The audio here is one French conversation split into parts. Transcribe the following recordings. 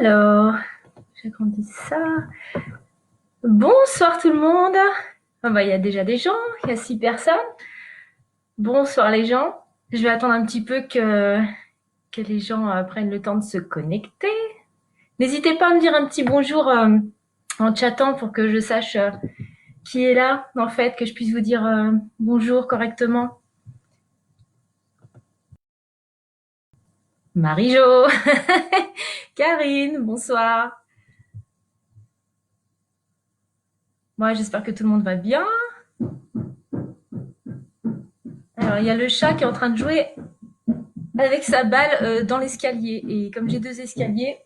Alors, j'agrandis ça. Bonsoir tout le monde. Ah bah, il y a déjà des gens, il y a 6 personnes. Bonsoir les gens. Je vais attendre un petit peu que les gens prennent le temps de se connecter. N'hésitez pas à me dire un petit bonjour en chattant pour que je sache qui est là, en fait, que je puisse vous dire bonjour correctement. Marie-Jo, Karine, bonsoir. Moi, j'espère que tout le monde va bien. Alors, il y a le chat qui est en train de jouer avec sa balle dans l'escalier. Et comme j'ai 2 escaliers,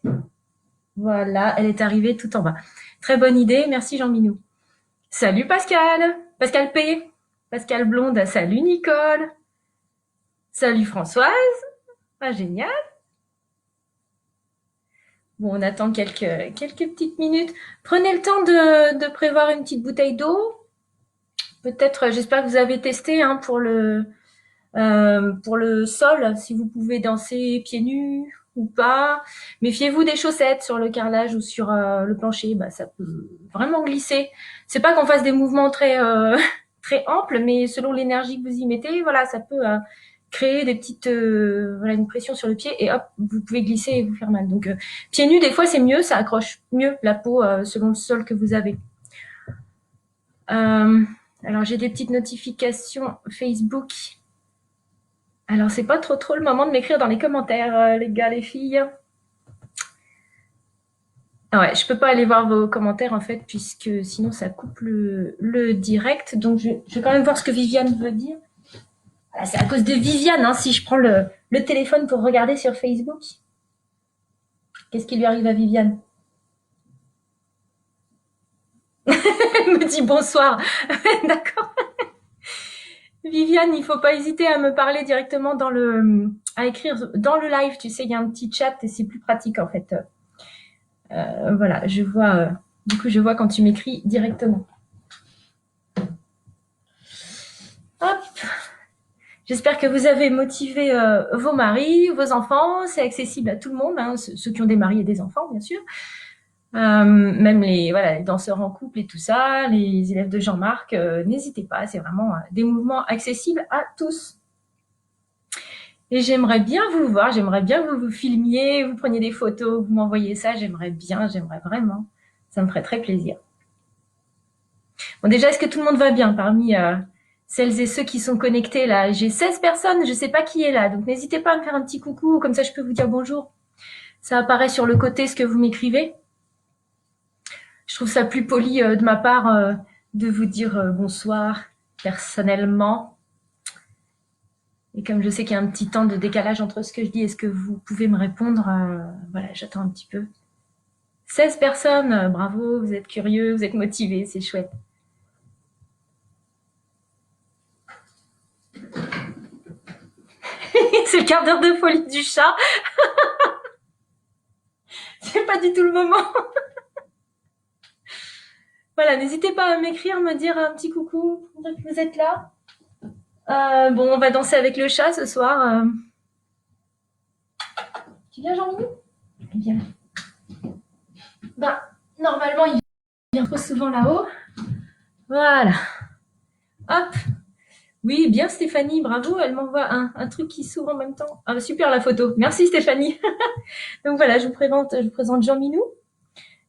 voilà, elle est arrivée tout en bas. Très bonne idée, merci Jean Minou. Salut Pascal, Pascal P, Pascal Blonde, salut Nicole, salut Françoise, ah génial. Bon, on attend quelques petites minutes. Prenez le temps de prévoir une petite bouteille d'eau. Peut-être, j'espère que vous avez testé hein, pour le sol, si vous pouvez danser pieds nus ou pas. Méfiez-vous des chaussettes sur le carrelage ou sur le plancher, bah, ça peut vraiment glisser. C'est pas qu'on fasse des mouvements très très amples, mais selon l'énergie que vous y mettez, voilà, ça peut créer des petites voilà une pression sur le pied et hop, vous pouvez glisser et vous faire mal. Donc pieds nus, des fois c'est mieux, ça accroche mieux la peau selon le sol que vous avez. Alors j'ai des petites notifications Facebook. Alors, c'est pas trop le moment de m'écrire dans les commentaires, les gars, les filles. Ah ouais, je peux pas aller voir vos commentaires, en fait, puisque sinon, ça coupe le direct. Donc, je vais quand même voir ce que Viviane veut dire. Voilà, c'est à cause de Viviane, hein, si je prends le téléphone pour regarder sur Facebook. Qu'est-ce qui lui arrive à Viviane? Elle me dit bonsoir. D'accord. Viviane, il faut pas hésiter à me parler directement à écrire dans le live. Tu sais, il y a un petit chat et c'est plus pratique, en fait. Voilà, je vois, du coup, je vois quand tu m'écris directement. Hop. J'espère que vous avez motivé vos maris, vos enfants. C'est accessible à tout le monde, hein, ceux qui ont des maris et des enfants, bien sûr. Même les danseurs en couple et tout ça, les élèves de Jean-Marc, n'hésitez pas. C'est vraiment des mouvements accessibles à tous. Et j'aimerais bien vous voir, j'aimerais bien que vous filmiez, vous preniez des photos, vous m'envoyez ça. J'aimerais vraiment. Ça me ferait très plaisir. Bon, déjà, est-ce que tout le monde va bien parmi celles et ceux qui sont connectés là? J'ai 16 personnes, je sais pas qui est là, donc n'hésitez pas à me faire un petit coucou, comme ça je peux vous dire bonjour. Ça apparaît sur le côté ce que vous m'écrivez. Je trouve ça plus poli de ma part de vous dire bonsoir personnellement. Et comme je sais qu'il y a un petit temps de décalage entre ce que je dis et ce que vous pouvez me répondre, voilà, j'attends un petit peu. 16 personnes, bravo, vous êtes curieux, vous êtes motivés, c'est chouette. C'est le quart d'heure de folie du chat. C'est pas du tout le moment. Voilà, n'hésitez pas à m'écrire, me dire un petit coucou, pour dire que vous êtes là. Bon, on va danser avec le chat ce soir. Tu viens, Jean-Louis? Il vient. Bah, normalement, il vient trop souvent là-haut. Voilà. Hop. Oui, bien Stéphanie, bravo. Elle m'envoie un truc qui s'ouvre en même temps. Ah, super la photo. Merci Stéphanie. Donc voilà, je vous présente Jean Minou,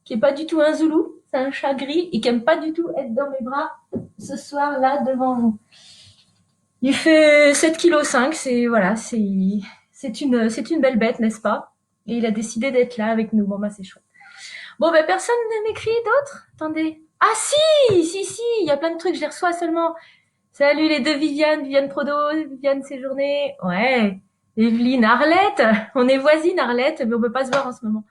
qui est pas du tout un zoulou. C'est un chat gris et qui aime pas du tout être dans mes bras ce soir là devant vous. Il fait 7,5 kg, c'est une belle bête, n'est-ce pas? Et il a décidé d'être là avec nous. Bon bah c'est chouette. Bon bah personne ne m'écrit d'autres. Attendez. Ah si, il y a plein de trucs, je les reçois seulement. Salut les deux Viviane Prodo, Viviane Séjourné. Ouais. Evelyne, Arlette. On est voisines Arlette, mais on peut pas se voir en ce moment.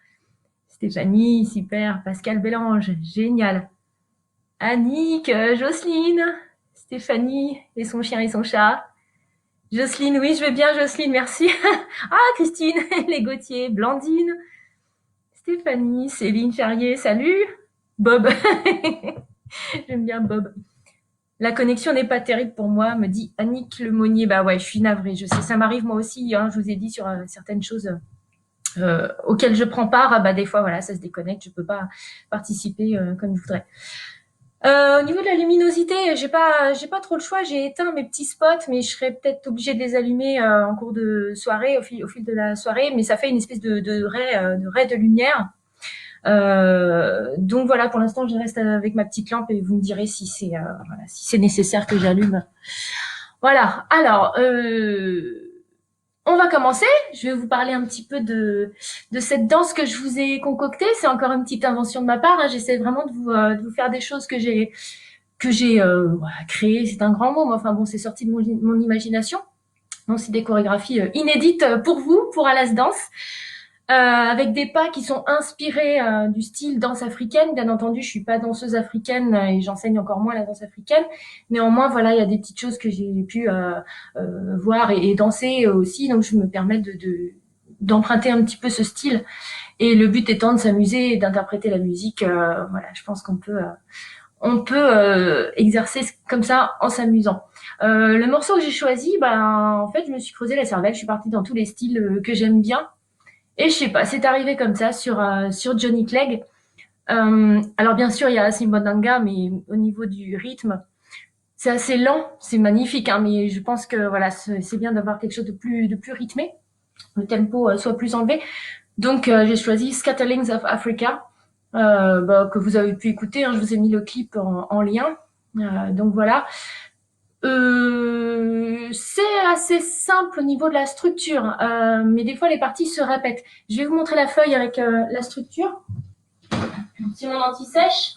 Stéphanie, super. Pascal Bélange, génial. Annick, Jocelyne, Stéphanie et son chien et son chat. Jocelyne, oui, je vais bien, Jocelyne, merci. Ah, Christine, les Gauthier, Blandine, Stéphanie, Céline Charrier, salut. Bob, j'aime bien Bob. La connexion n'est pas terrible pour moi, me dit Annick Lemonnier. Bah ouais, je suis navrée, je sais, ça m'arrive moi aussi, hein, je vous ai dit sur certaines choses auxquels je prends part, bah des fois voilà, ça se déconnecte, je peux pas participer comme je voudrais. Au niveau de la luminosité, j'ai pas trop le choix. J'ai éteint mes petits spots, mais je serais peut-être obligée de les allumer en cours de soirée, au fil de la soirée. Mais ça fait une espèce de ray de lumière. Donc voilà, pour l'instant, je reste avec ma petite lampe et vous me direz si c'est voilà, si c'est nécessaire que j'allume. Voilà. Alors, on va commencer. Je vais vous parler un petit peu de cette danse que je vous ai concoctée. C'est encore une petite invention de ma part. Hein. J'essaie vraiment de vous faire des choses que j'ai voilà, créées. C'est un grand mot, mais enfin bon, c'est sorti de mon imagination. Donc c'est des chorégraphies inédites pour vous, pour Alas Danse. Avec des pas qui sont inspirés du style danse africaine. Bien entendu, je suis pas danseuse africaine et j'enseigne encore moins la danse africaine. Néanmoins, voilà, il y a des petites choses que j'ai pu voir et danser aussi. Donc, je me permets d'emprunter un petit peu ce style. Et le but étant de s'amuser et d'interpréter la musique. Voilà, je pense qu'on peut exercer comme ça en s'amusant. Le morceau que j'ai choisi, ben en fait, je me suis creusé la cervelle. Je suis partie dans tous les styles que j'aime bien. Et je sais pas, c'est arrivé comme ça sur Johnny Clegg. Alors bien sûr, il y a Simbodanga, mais au niveau du rythme, c'est assez lent, c'est magnifique, hein, mais je pense que voilà, c'est bien d'avoir quelque chose de plus rythmé, le tempo soit plus enlevé. Donc j'ai choisi Scatterlings of Africa, que vous avez pu écouter. Hein, je vous ai mis le clip en lien. Donc voilà. C'est assez simple au niveau de la structure, mais des fois les parties se répètent. Je vais vous montrer la feuille avec la structure. C'est mon anti-sèche.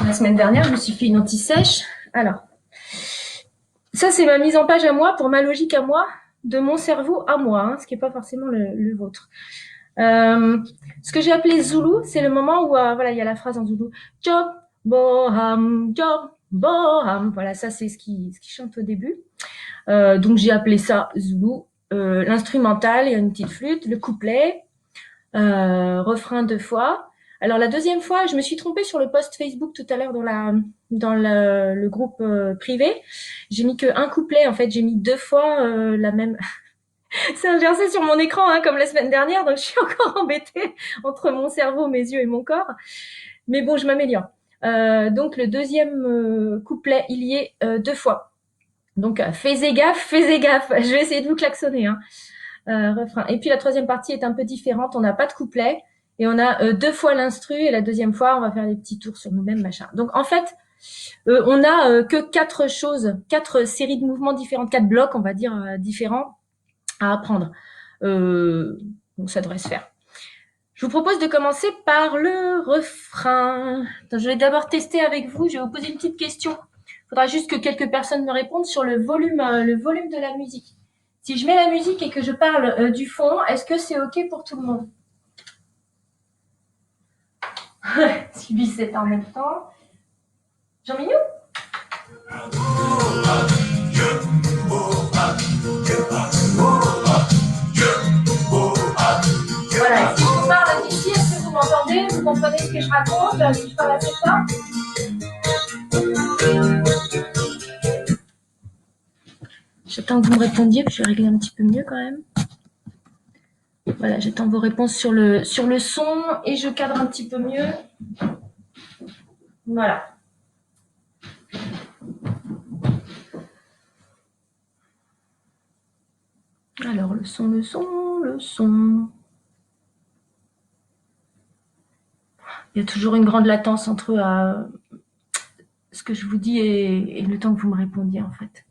La semaine dernière, je me suis fait une anti-sèche. Alors, ça c'est ma mise en page à moi, pour ma logique à moi, de mon cerveau à moi, hein, ce qui n'est pas forcément le vôtre. Ce que j'ai appelé Zulu, c'est le moment où voilà, il y a la phrase en Zulu. Job, boham, job, boham. Voilà, ça c'est ce qui chante au début. Donc j'ai appelé ça Zulu. L'instrumental, il y a une petite flûte, le couplet, refrain 2 fois. Alors la deuxième fois, je me suis trompée sur le post Facebook tout à l'heure dans le groupe privé. J'ai mis que un couplet, en fait, j'ai mis 2 fois la même. C'est inversé sur mon écran, hein, comme la semaine dernière, donc je suis encore embêtée entre mon cerveau, mes yeux et mon corps. Mais bon, je m'améliore. Donc le deuxième couplet, il y est 2 fois. Donc fais gaffe. Je vais essayer de vous klaxonner. Hein. Refrain. Et puis la troisième partie est un peu différente. On n'a pas de couplet et on a 2 fois l'instru et la deuxième fois, on va faire des petits tours sur nous-mêmes, machin. Donc en fait, on a que 4 choses, 4 séries de mouvements différentes, 4 blocs, on va dire, différents à apprendre. Donc ça devrait se faire. Je vous propose de commencer par le refrain. Donc, je vais d'abord tester avec vous. Je vais vous poser une petite question. Il faudra juste que quelques personnes me répondent sur le volume de la musique. Si je mets la musique et que je parle du fond, est-ce que c'est OK pour tout le monde? Suivi c'est en même temps. Jean Mignou? Voilà, si je parle d'ici, est-ce que vous m'entendez? Vous comprenez ce que je raconte? Si je parle assez fort? J'attends que vous me répondiez, puis je vais régler un petit peu mieux quand même. Voilà, j'attends vos réponses sur le son et je cadre un petit peu mieux. Voilà. Alors, le son. Il y a toujours une grande latence entre ce que je vous dis et le temps que vous me répondiez, en fait.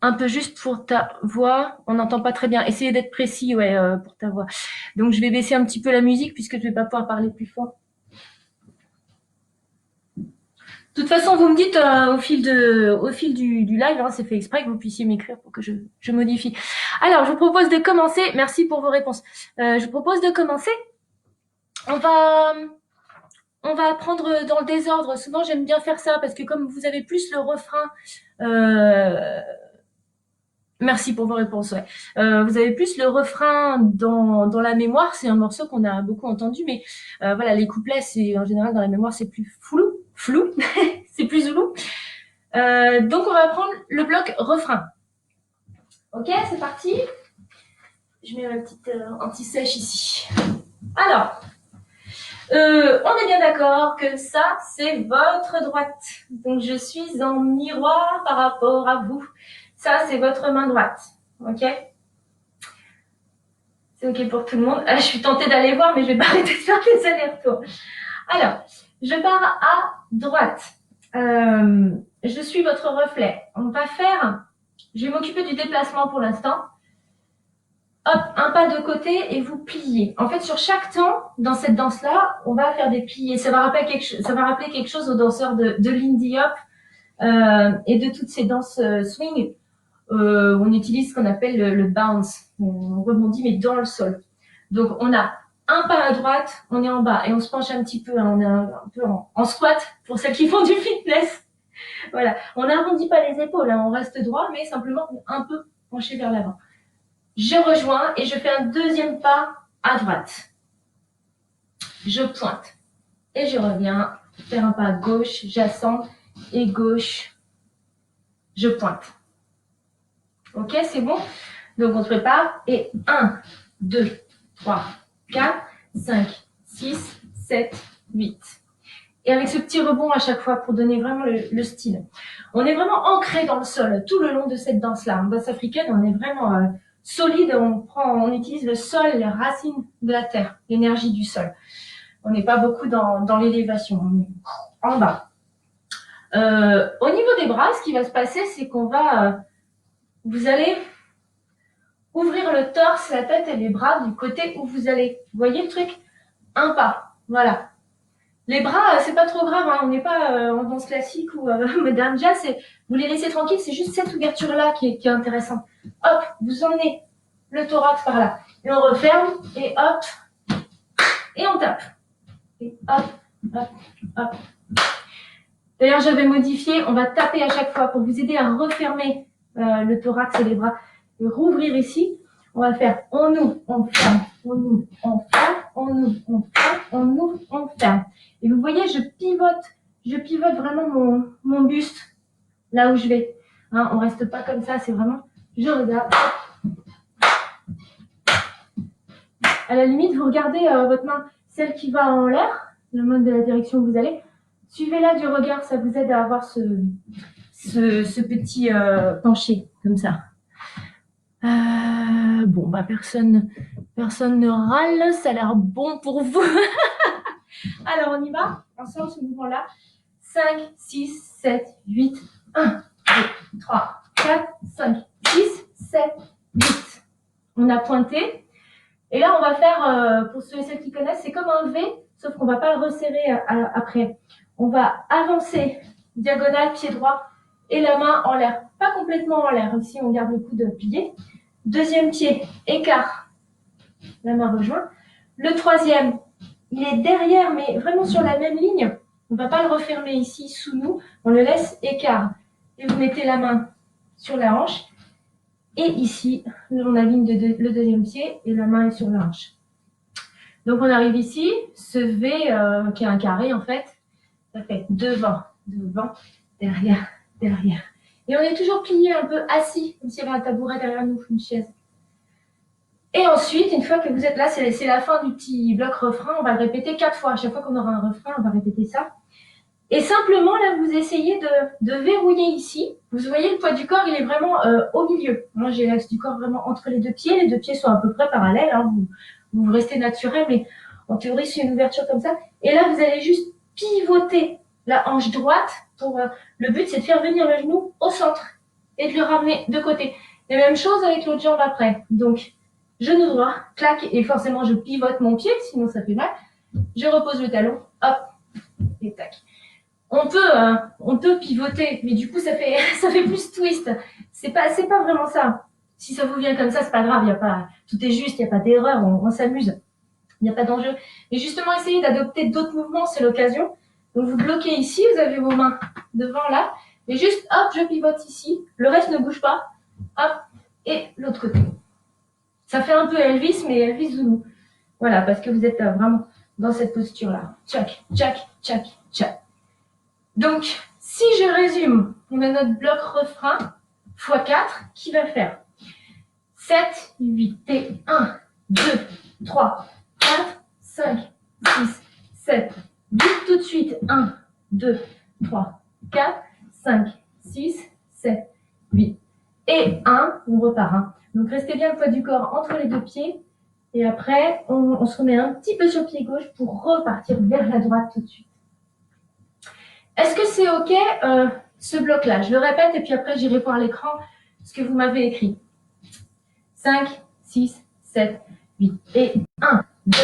Un peu juste pour ta voix, on n'entend pas très bien. Essayez d'être précis, ouais, pour ta voix. Donc, je vais baisser un petit peu la musique puisque je vais pas pouvoir parler plus fort. De toute façon, vous me dites au fil du live, hein, c'est fait exprès que vous puissiez m'écrire pour que je modifie. Alors, je vous propose de commencer. Merci pour vos réponses. Je vous propose de commencer. On va apprendre dans le désordre. Souvent, j'aime bien faire ça parce que comme vous avez plus le refrain, merci pour vos réponses. Ouais. Vous avez plus le refrain dans la mémoire. C'est un morceau qu'on a beaucoup entendu, mais voilà, les couplets, c'est en général dans la mémoire, c'est plus flou, c'est plus zoulou. Donc, on va prendre le bloc refrain. Ok, c'est parti. Je mets ma petite anti-sèche ici. Alors, on est bien d'accord que ça, c'est votre droite. Donc, je suis en miroir par rapport à vous. Ça, c'est votre main droite. OK? C'est OK pour tout le monde. Je suis tentée d'aller voir, mais je vais pas arrêter de faire les allers-retours. Alors, je pars à droite. Je suis votre reflet. On va faire... Je vais m'occuper du déplacement pour l'instant. Hop, un pas de côté et vous pliez. En fait, sur chaque temps, dans cette danse-là, on va faire des pliés. Ça va rappeler quelque chose aux danseurs de Lindy Hop et de toutes ces danses swing. On utilise ce qu'on appelle le bounce. On rebondit, mais dans le sol. Donc, on a un pas à droite, on est en bas et on se penche un petit peu. Hein, on est un peu en squat pour celles qui font du fitness. Voilà. On n'arrondit pas les épaules, hein, on reste droit, mais simplement un peu penché vers l'avant. Je rejoins et je fais un deuxième pas à droite. Je pointe et je reviens faire un pas à gauche, j'ascends et gauche, je pointe. Ok, c'est bon? Donc on se prépare et 1, 2, 3, 4, 5, 6, 7, 8. Et avec ce petit rebond à chaque fois pour donner vraiment le style. On est vraiment ancré dans le sol tout le long de cette danse-là. En danse africaine, on est vraiment solide. On utilise le sol, les racines de la terre, l'énergie du sol. On n'est pas beaucoup dans l'élévation. On est en bas. Au niveau des bras, ce qui va se passer, c'est qu'on va... vous allez ouvrir le torse, la tête et les bras du côté où vous allez. Vous voyez le truc? Un pas. Voilà. Les bras, c'est pas trop grave, hein. On n'est pas en danse classique ou moderne jazz. Vous les laissez tranquilles, c'est juste cette ouverture-là qui est intéressante. Hop, vous emmenez le thorax par là. Et on referme, et hop, et on tape. Et hop, hop, hop. D'ailleurs, j'avais modifié, on va taper à chaque fois pour vous aider à refermer le thorax et les bras. Et rouvrir ici, on va faire on ouvre, on ferme, on ouvre, on ferme, on ouvre, on ferme, on ouvre, on ferme. Et vous voyez, je pivote vraiment mon buste là où je vais. Hein, on reste pas comme ça, c'est vraiment, je regarde. À la limite, vous regardez votre main, celle qui va en l'air, la main de la direction où vous allez. Suivez-la du regard, ça vous aide à avoir ce petit penché comme ça. Bon, bah personne ne râle, ça a l'air bon pour vous. Alors, on y va, ensemble, ce mouvement-là. 5, 6, 7, 8, 1, 2, 3, 4, 5, 6, 7, 8. On a pointé. Et là, on va faire, pour ceux et celles qui connaissent, c'est comme un V, sauf qu'on ne va pas le resserrer après. On va avancer, diagonale, pied droit, et la main en l'air. Pas complètement en l'air, ici on garde le coude plié. Deuxième pied, écart, la main rejoint. Le troisième, il est derrière, mais vraiment sur la même ligne. On ne va pas le refermer ici, sous nous. On le laisse écart. Et vous mettez la main sur la hanche. Et ici, on aligne le deuxième pied et la main est sur la hanche. Donc, on arrive ici. Ce V, qui est un carré, en fait, ça fait devant, derrière, derrière. Et on est toujours plié un peu assis, comme s'il y avait un tabouret derrière nous, une chaise. Et ensuite, une fois que vous êtes là, c'est la fin du petit bloc refrain. On va le répéter 4 fois. À chaque fois qu'on aura un refrain, on va répéter ça. Et simplement, là, vous essayez de verrouiller ici. Vous voyez, le poids du corps, il est vraiment au milieu. Moi, j'ai l'axe du corps vraiment entre les deux pieds. Les deux pieds sont à peu près parallèles. Hein. Vous restez naturel, mais en théorie, c'est une ouverture comme ça. Et là, vous allez juste pivoter la hanche droite. Le but, c'est de faire venir le genou au centre et de le ramener de côté. Et même chose avec l'autre jambe après. Donc, genou droit, clac, et forcément, je pivote mon pied, sinon ça fait mal. Je repose le talon, hop, et tac. On peut pivoter, mais du coup, ça fait plus twist. C'est pas vraiment ça. Si ça vous vient comme ça, c'est pas grave, tout est juste, il n'y a pas d'erreur, on s'amuse. Il n'y a pas d'enjeu. Mais justement, essayez d'adopter d'autres mouvements, c'est l'occasion. Donc, vous bloquez ici, vous avez vos mains devant là, et juste, hop, je pivote ici. Le reste ne bouge pas. Hop, et l'autre côté. Ça fait un peu Elvis, mais Elvis Zulu. Voilà, parce que vous êtes vraiment dans cette posture-là. Tchac, tchac, tchac, tchac. Donc, si je résume, on a notre bloc refrain x4 qui va faire 7, 8 et 1, 2, 3, 4, 5, 6, 7, 8 tout de suite. 1, 2, 3, 4, 5, 6, 7, 8 et 1. On repart. Hein. Donc restez bien le poids du corps entre les deux pieds. Et après, on se remet un petit peu sur le pied gauche pour repartir vers la droite tout de suite. Est-ce que c'est OK ce bloc-là? Je le répète et puis après, j'irai voir à l'écran ce que vous m'avez écrit. 5, 6, 7, 8 et 1, 2,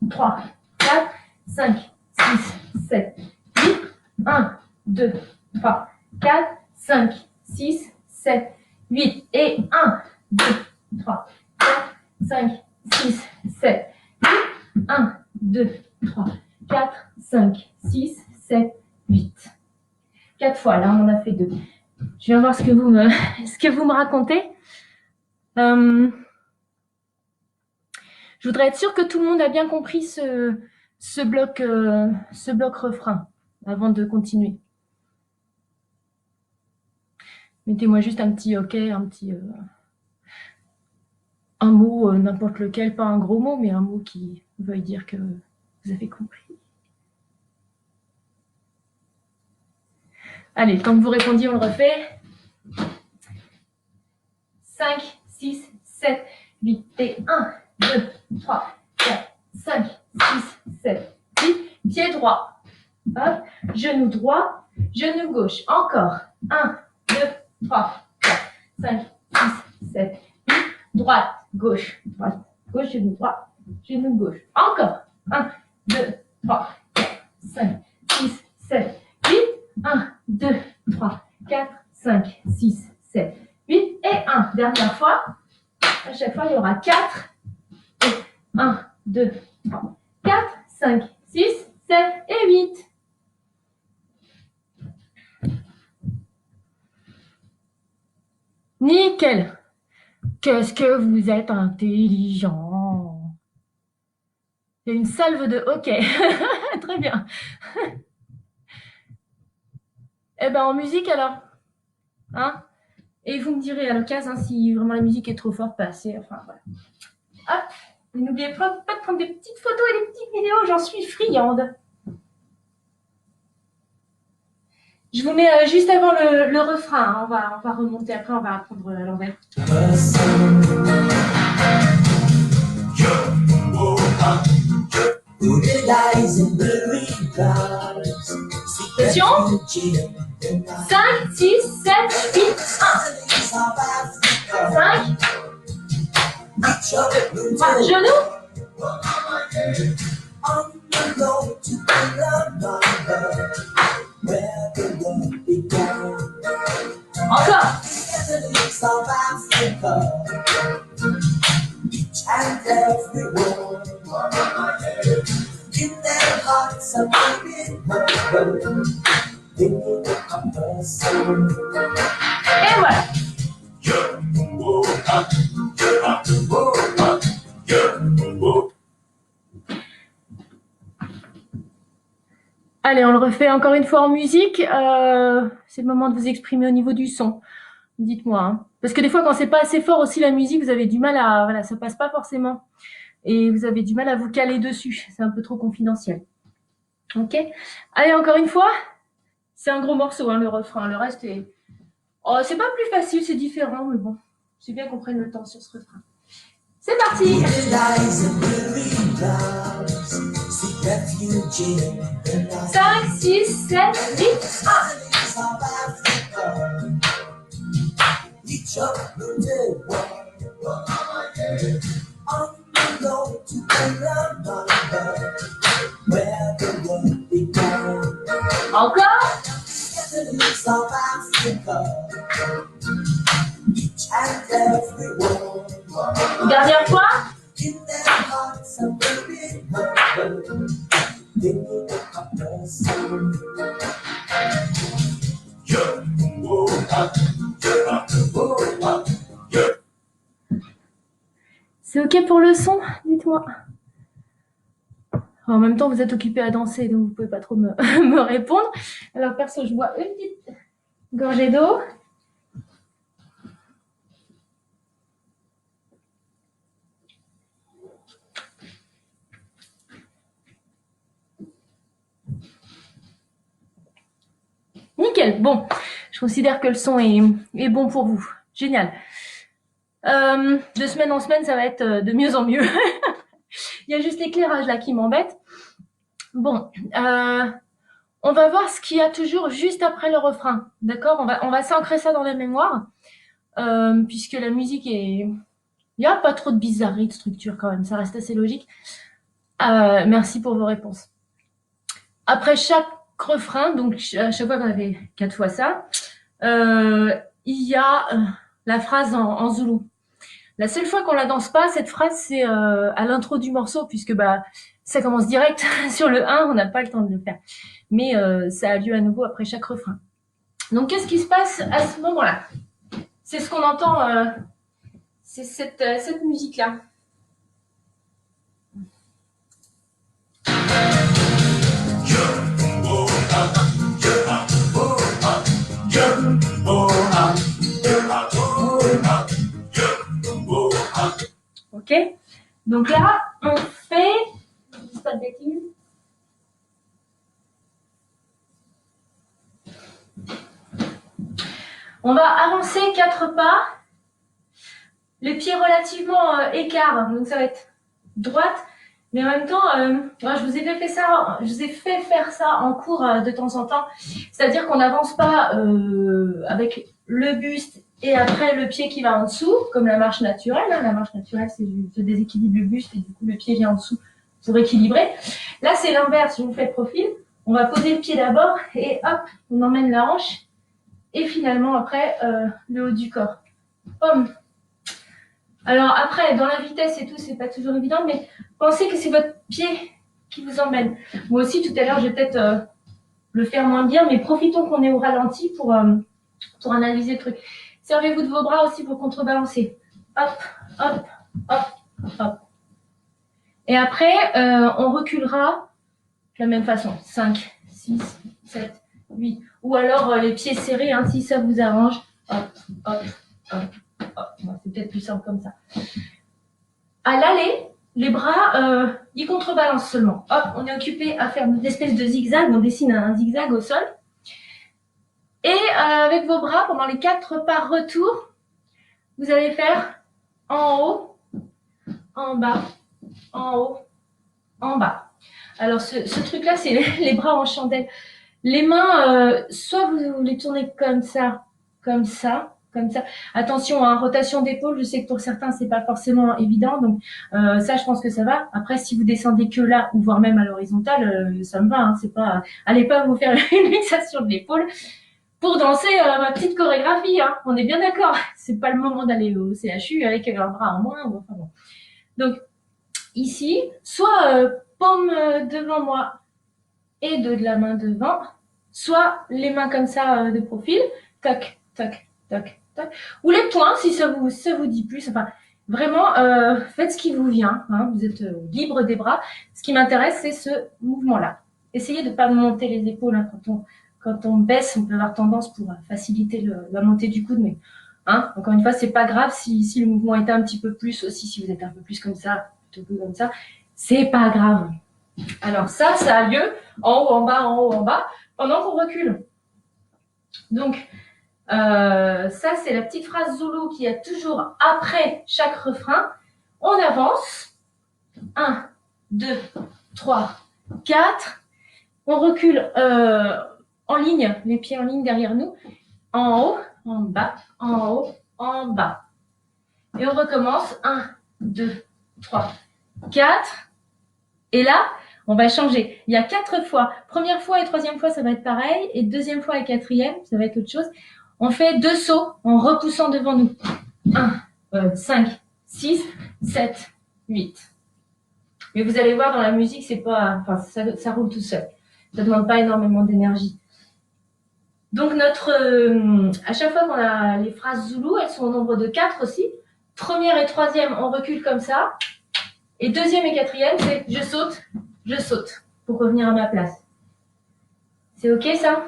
3, 4, 5, 6, 7, 8, 1, 2, 3, 4, 5, 6, 7, 8 et 1, 2, 3, 4, 5, 6, 7, 8, 1, 2, 3, 4, 5, 6, 7, 8. 4 fois, là on en a fait 2. Je viens voir ce que vous me racontez. Je voudrais être sûre que tout le monde a bien compris ce bloc refrain avant de continuer. Mettez-moi juste un petit OK, un mot, n'importe lequel, pas un gros mot, mais un mot qui veuille dire que vous avez compris. Allez, tant que vous répondiez, on le refait. 5, 6, 7, 8 et 1, 2, 3, 4, 5, 6, 7, 8. Pied droit. Hop. Genou droit, genou gauche. Encore. 1, 2, 3, 4, 5, 6, 7, 8. Droite, gauche, genou droit, genou gauche. Encore. 1, 2, 3, 4, 5, 6, 7, 8. 1, 2, 3, 4, 5, 6, 7, 8 et 1. Dernière fois. À chaque fois, il y aura 4. 1, 2, 3, 4, 5, 6, 7 et 8. Nickel. Qu'est-ce que vous êtes intelligent. Il y a une salve de OK. Très bien. Eh ben en musique alors. Hein? Et vous me direz à l'occasion si vraiment la musique est trop forte, pas assez. Enfin voilà. Hop. Et n'oubliez pas de prendre des petites photos et des petites vidéos, j'en suis friande. Je vous mets juste avant le refrain. Hein. On va remonter après, on va apprendre à l'envers. Attention. 5, 6, 7, 8, 1. 5. 1, 2, 3. Genou. Encore. Et voilà. Allez, on le refait encore une fois en musique. C'est le moment de vous exprimer au niveau du son. Dites-moi. Hein. Parce que des fois, quand c'est pas assez fort aussi la musique, vous avez du mal à... Voilà, ça passe pas forcément. Et vous avez du mal à vous caler dessus. C'est un peu trop confidentiel. Ok. Allez, encore une fois. C'est un gros morceau, hein, le refrain. Le reste est... Oh, c'est pas plus facile, c'est différent, mais bon. C'est bien qu'on prenne le temps sur ce refrain. C'est parti. 5, 6, 7, 8, 1. Encore. Dernière fois. C'est OK pour le son? Dites-moi. En même temps, vous êtes occupé à danser, donc vous pouvez pas trop me répondre. Alors, perso, je bois une petite gorgée d'eau. Nickel. Bon, je considère que le son est bon pour vous. Génial. De semaine en semaine, ça va être de mieux en mieux. Il y a juste l'éclairage là qui m'embête. Bon, on va voir ce qu'il y a toujours juste après le refrain. D'accord, on va s'ancrer ça dans la mémoire. Puisque la musique est... Il n'y a pas trop de bizarreries de structure quand même, ça reste assez logique. Merci pour vos réponses. Après chaque refrain, donc à chaque fois qu'on avait 4 fois ça, il y a la phrase en zoulou. La seule fois qu'on la danse pas, cette phrase, c'est à l'intro du morceau, puisque bah ça commence direct sur le 1, on n'a pas le temps de le faire. Mais ça a lieu à nouveau après chaque refrain. Donc qu'est-ce qui se passe à ce moment-là? C'est ce qu'on entend, c'est cette musique-là. Ok, donc là, on fait, je dis pas de bêtises. On va avancer 4 pas, les pieds relativement écarts, donc ça va être droite, mais en même temps, je vous ai fait faire ça en cours de temps en temps, c'est-à-dire qu'on n'avance pas avec le buste et après le pied qui va en dessous, comme la marche naturelle. Hein. La marche naturelle, c'est je déséquilibre le buste et du coup le pied vient en dessous pour équilibrer. Là, c'est l'inverse, je vous fais le profil. On va poser le pied d'abord et hop, on emmène la hanche et finalement après le haut du corps. Pomme. Alors après, dans la vitesse et tout, c'est pas toujours évident, mais pensez que c'est votre pied qui vous emmène. Moi aussi, tout à l'heure, je vais peut-être le faire moins bien, mais profitons qu'on est au ralenti pour analyser le truc. Servez-vous de vos bras aussi pour contrebalancer. Hop, hop, hop, hop. Et après, on reculera de la même façon. 5, 6, 7, 8. Ou alors les pieds serrés, hein, si ça vous arrange. Hop, hop, hop. C'est peut-être plus simple comme ça. À l'aller, les bras, ils contrebalancent seulement. Hop, on est occupé à faire une espèce de zigzag. On dessine un zigzag au sol. Et avec vos bras, pendant les 4 pas retour, vous allez faire en haut, en bas, en haut, en bas. Alors ce truc-là, c'est les bras en chandelle. Les mains, soit vous les tournez comme ça, comme ça, comme ça. Attention, hein, rotation d'épaule, je sais que pour certains, c'est pas forcément évident. Donc ça, je pense que ça va. Après, si vous descendez que là, ou voire même à l'horizontale, ça me va. Hein, c'est pas, allez pas vous faire une fixation de l'épaule pour danser ma petite chorégraphie. Hein, on est bien d'accord. C'est pas le moment d'aller au CHU avec un bras en moins. Enfin bon. Donc ici, soit paume devant moi et de la main devant, soit les mains comme ça de profil, toc, toc, toc, toc, ou les poings si ça vous dit plus. Enfin, vraiment, faites ce qui vous vient. Hein, vous êtes libre des bras. Ce qui m'intéresse, c'est ce mouvement-là. Essayez de ne pas monter les épaules. Hein, quand on baisse, on peut avoir tendance pour faciliter la montée du coude, mais hein, encore une fois, c'est pas grave si le mouvement est un petit peu plus aussi, si vous êtes un peu plus comme ça, plutôt que comme ça, c'est pas grave. Alors ça a lieu en haut, en bas, en haut, en bas, pendant qu'on recule. Donc, ça, c'est la petite phrase zoulou qui est toujours après chaque refrain. On avance. 1, 2, 3, 4. On recule en ligne, les pieds en ligne derrière nous. En haut, en bas, en haut, en bas. Et on recommence. 1, 2, 3, 4. Et là, on va changer. Il y a 4 fois. Première fois et troisième fois, ça va être pareil. Et deuxième fois et quatrième, ça va être autre chose. On fait 2 sauts en repoussant devant nous. 5, 6, 7, 8. Mais vous allez voir, dans la musique, c'est pas, enfin, ça roule tout seul. Ça demande pas énormément d'énergie. Donc à chaque fois qu'on a les phrases zoulou, elles sont au nombre de 4 aussi. Première et troisième, on recule comme ça. Et deuxième et quatrième, c'est je saute pour revenir à ma place. C'est ok ça?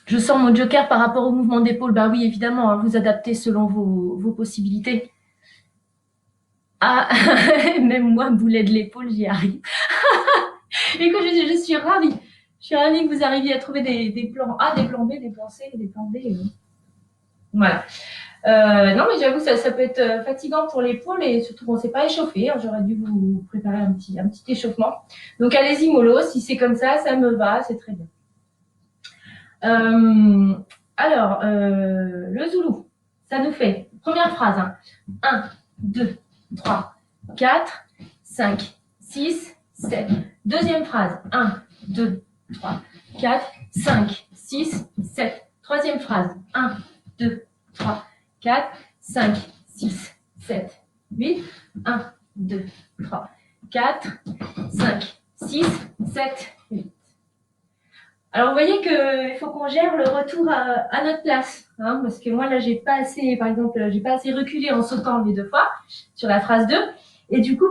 Je sens mon joker par rapport au mouvement d'épaule. Bah oui, évidemment, hein, vous adaptez selon vos possibilités. Ah, même moi, boulet de l'épaule, j'y arrive. Écoute, je suis ravie. Je suis ravie que vous arriviez à trouver des plans A, des plans B, des plans C, des plans D. Voilà. Non, mais j'avoue, ça peut être fatigant pour l'épaule et surtout qu'on ne s'est pas échauffé. Hein. J'aurais dû vous préparer un petit échauffement. Donc, allez-y, mollo. Si c'est comme ça me va, c'est très bien. Alors, le Zoulou, ça nous fait, première phrase, hein, 1, 2, 3, 4, 5, 6, 7. Deuxième phrase, 1, 2, 3, 4, 5, 6, 7. Troisième phrase, 1, 2, 3, 4, 5, 6, 7, 8. 1, 2, 3, 4, 5, 6, 7, 8. Alors, vous voyez qu'il faut qu'on gère le retour à notre place. Hein, parce que moi, là, j'ai pas assez, par exemple, j'ai pas assez reculé en sautant les 2 fois sur la phrase 2. Et du coup,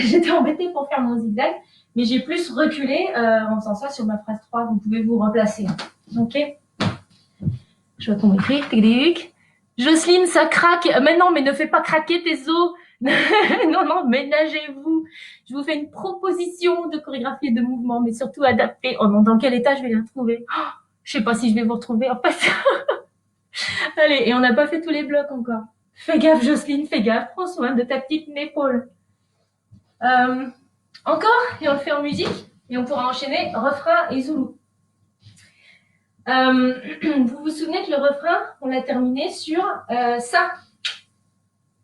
j'étais embêtée pour faire mon zigzag. Mais j'ai plus reculé en faisant ça sur ma phrase 3. Vous pouvez vous remplacer. Ok. Je vois qu'on m'écrit. Jocelyne, ça craque. Mais non, mais ne fais pas craquer tes os. non, ménagez-vous. Je vous fais une proposition de chorégraphie et de mouvement, mais surtout adaptée. Oh non, dans quel état je vais la trouver? Je sais pas si je vais vous retrouver. En fait, allez, et on n'a pas fait tous les blocs encore. Fais gaffe, Jocelyne, fais gaffe. Prends soin de ta petite épaule. Encore, et on le fait en musique, et on pourra enchaîner refrain et zoulou. Vous vous souvenez que le refrain, on l'a terminé sur ça.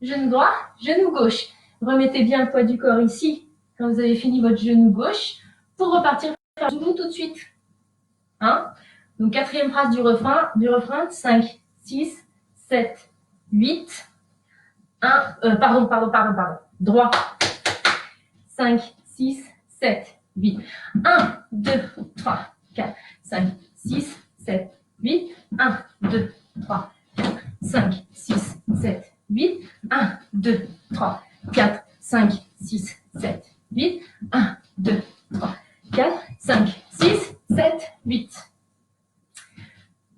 Genou droit, genou gauche. Remettez bien le poids du corps ici, quand vous avez fini votre genou gauche, pour repartir faire zoulou tout de suite. Hein? Donc, quatrième phrase du refrain, 5, 6, 7, 8, 1, pardon. Droit. 5, 6, 7, 8. 1, 2, 3, 4, 5, 6, 7, 8. 1, 2, 3, 4, 5, 6, 7, 8. 1, 2, 3, 4, 5, 6, 7, 8. 1, 2, 3, 4, 5, 6, 7, 8.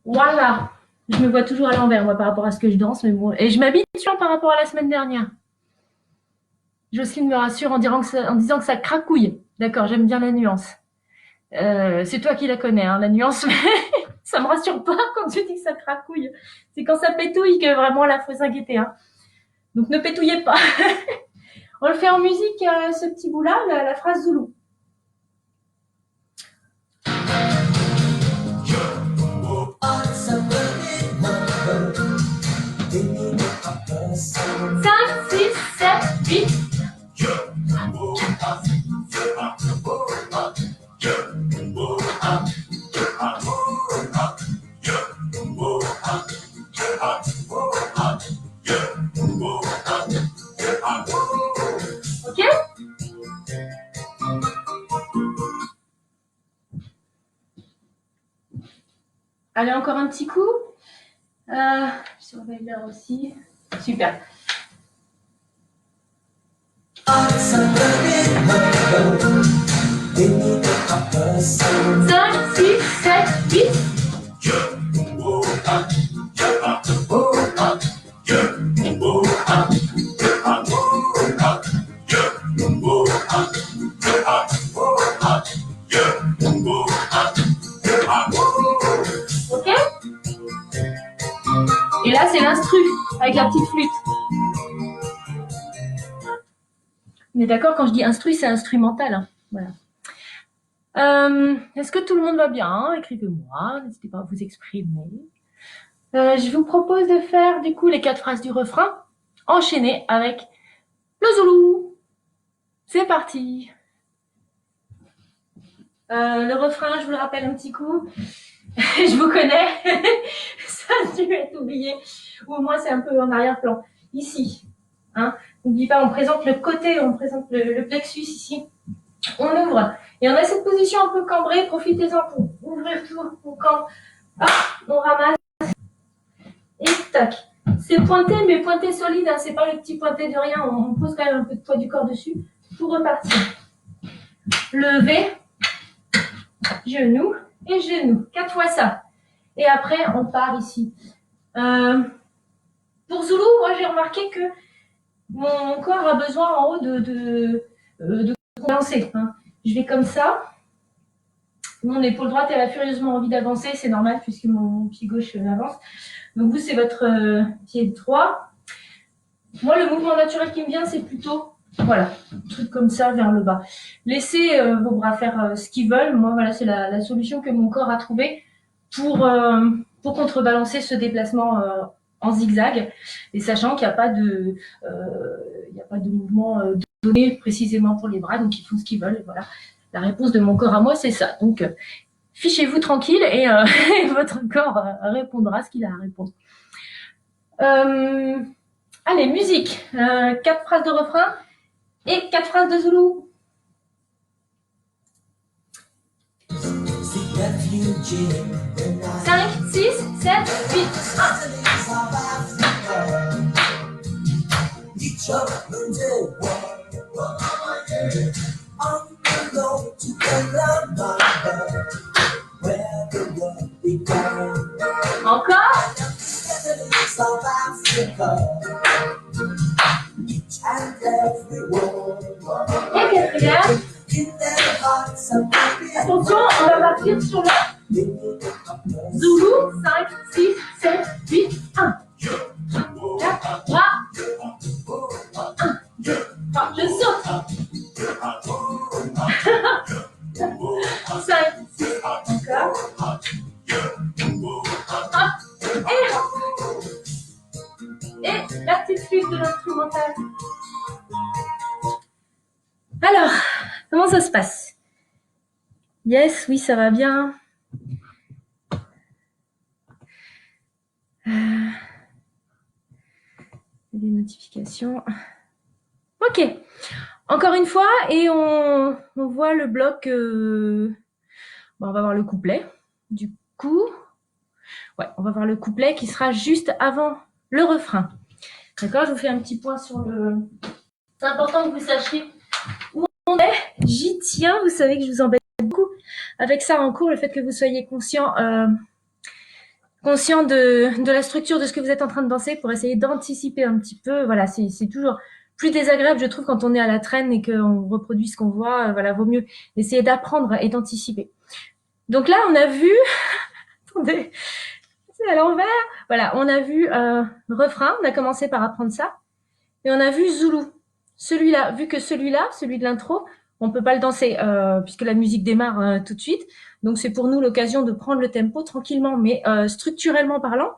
Voilà. Je me vois toujours à l'envers, moi, par rapport à ce que je danse. Mais bon. Et je m'habille par rapport à la semaine dernière. Jocelyne me rassure en disant que ça cracouille. D'accord, j'aime bien la nuance. C'est toi qui la connais, hein, la nuance. Mais ça me rassure pas quand tu dis que ça cracouille. C'est quand ça pétouille que vraiment là, faut s'inquiéter. Hein. Donc ne pétouillez pas. On le fait en musique, ce petit bout-là, la phrase Zoulou. 5, 6, 7, 8. Ok? Allez, encore un petit coup. Je surveille l'heure aussi. Super. 5, 6, 7, 8. Ok? Et là, c'est l'instru avec la petite flûte. Mais d'accord, quand je dis instru, c'est instrumental. Hein. Voilà. Est-ce que tout le monde va bien? Écrivez-moi, n'hésitez pas à vous exprimer. Je vous propose de faire du coup les 4 phrases du refrain enchaînées avec le Zoulou. C'est parti. Le refrain, je vous le rappelle un petit coup. Je vous connais. Ça a dû être oublié. Ou au moins c'est un peu en arrière-plan. Ici. Hein. N'oubliez pas, on présente le côté, on présente le plexus ici. On ouvre. Et on a cette position un peu cambrée. Profitez-en pour ouvrir tout. On cambre. Hop, on ramasse. Et tac. C'est pointé, mais pointé solide. Hein. C'est pas le petit pointé de rien. On pose quand même un peu de poids du corps dessus pour repartir. Lever. Genou et genou. 4 fois ça. Et après, on part ici. Pour Zoulou, moi, j'ai remarqué que mon corps a besoin en haut de compenser. Hein. Je vais comme ça. Mon épaule droite, elle a furieusement envie d'avancer, c'est normal puisque mon pied gauche avance. Donc vous, c'est votre pied droit. Moi, le mouvement naturel qui me vient, c'est plutôt, voilà, un truc comme ça vers le bas. Laissez vos bras faire ce qu'ils veulent. Moi, voilà, c'est la solution que mon corps a trouvée pour contrebalancer ce déplacement en zigzag, et sachant qu'il n'y a pas de mouvement donné précisément pour les bras, donc ils font ce qu'ils veulent. Et voilà, la réponse de mon corps à moi, c'est ça. Donc, fichez-vous tranquille et votre corps répondra ce qu'il a à répondre. Allez, musique. 4 phrases de refrain et 4 phrases de Zoulou. 5, 6, 7, 8, 1. Encore. Et quatrième. Attention, on va partir sur le Zoulou. 5, 6, 7, 8, 1. 4, 3, 1, 2, 3. Je saute. 5, 6, encore. Hop. Et la petite flûte de l'instrumental. Alors, comment ça se passe? Yes, oui, ça va bien. Des notifications. Ok. Encore une fois, et on voit le bloc. Bon, on va voir le couplet. Du coup, ouais, on va voir le couplet qui sera juste avant le refrain. D'accord, je vous fais un petit point sur le. C'est important que vous sachiez où on est. J'y tiens. Vous savez que je vous embête beaucoup avec ça en cours, le fait que vous soyez conscient de la structure de ce que vous êtes en train de danser pour essayer d'anticiper un petit peu. Voilà, c'est toujours plus désagréable, je trouve, quand on est à la traîne et qu'on reproduit ce qu'on voit. Voilà, vaut mieux essayer d'apprendre et d'anticiper. Donc là, on a vu, attendez, c'est à l'envers. Voilà, on a vu refrain, on a commencé par apprendre ça. Et on a vu Zoulou. Celui-là, vu que celui de l'intro, on peut pas le danser puisque la musique démarre tout de suite. Donc c'est pour nous l'occasion de prendre le tempo tranquillement, mais structurellement parlant,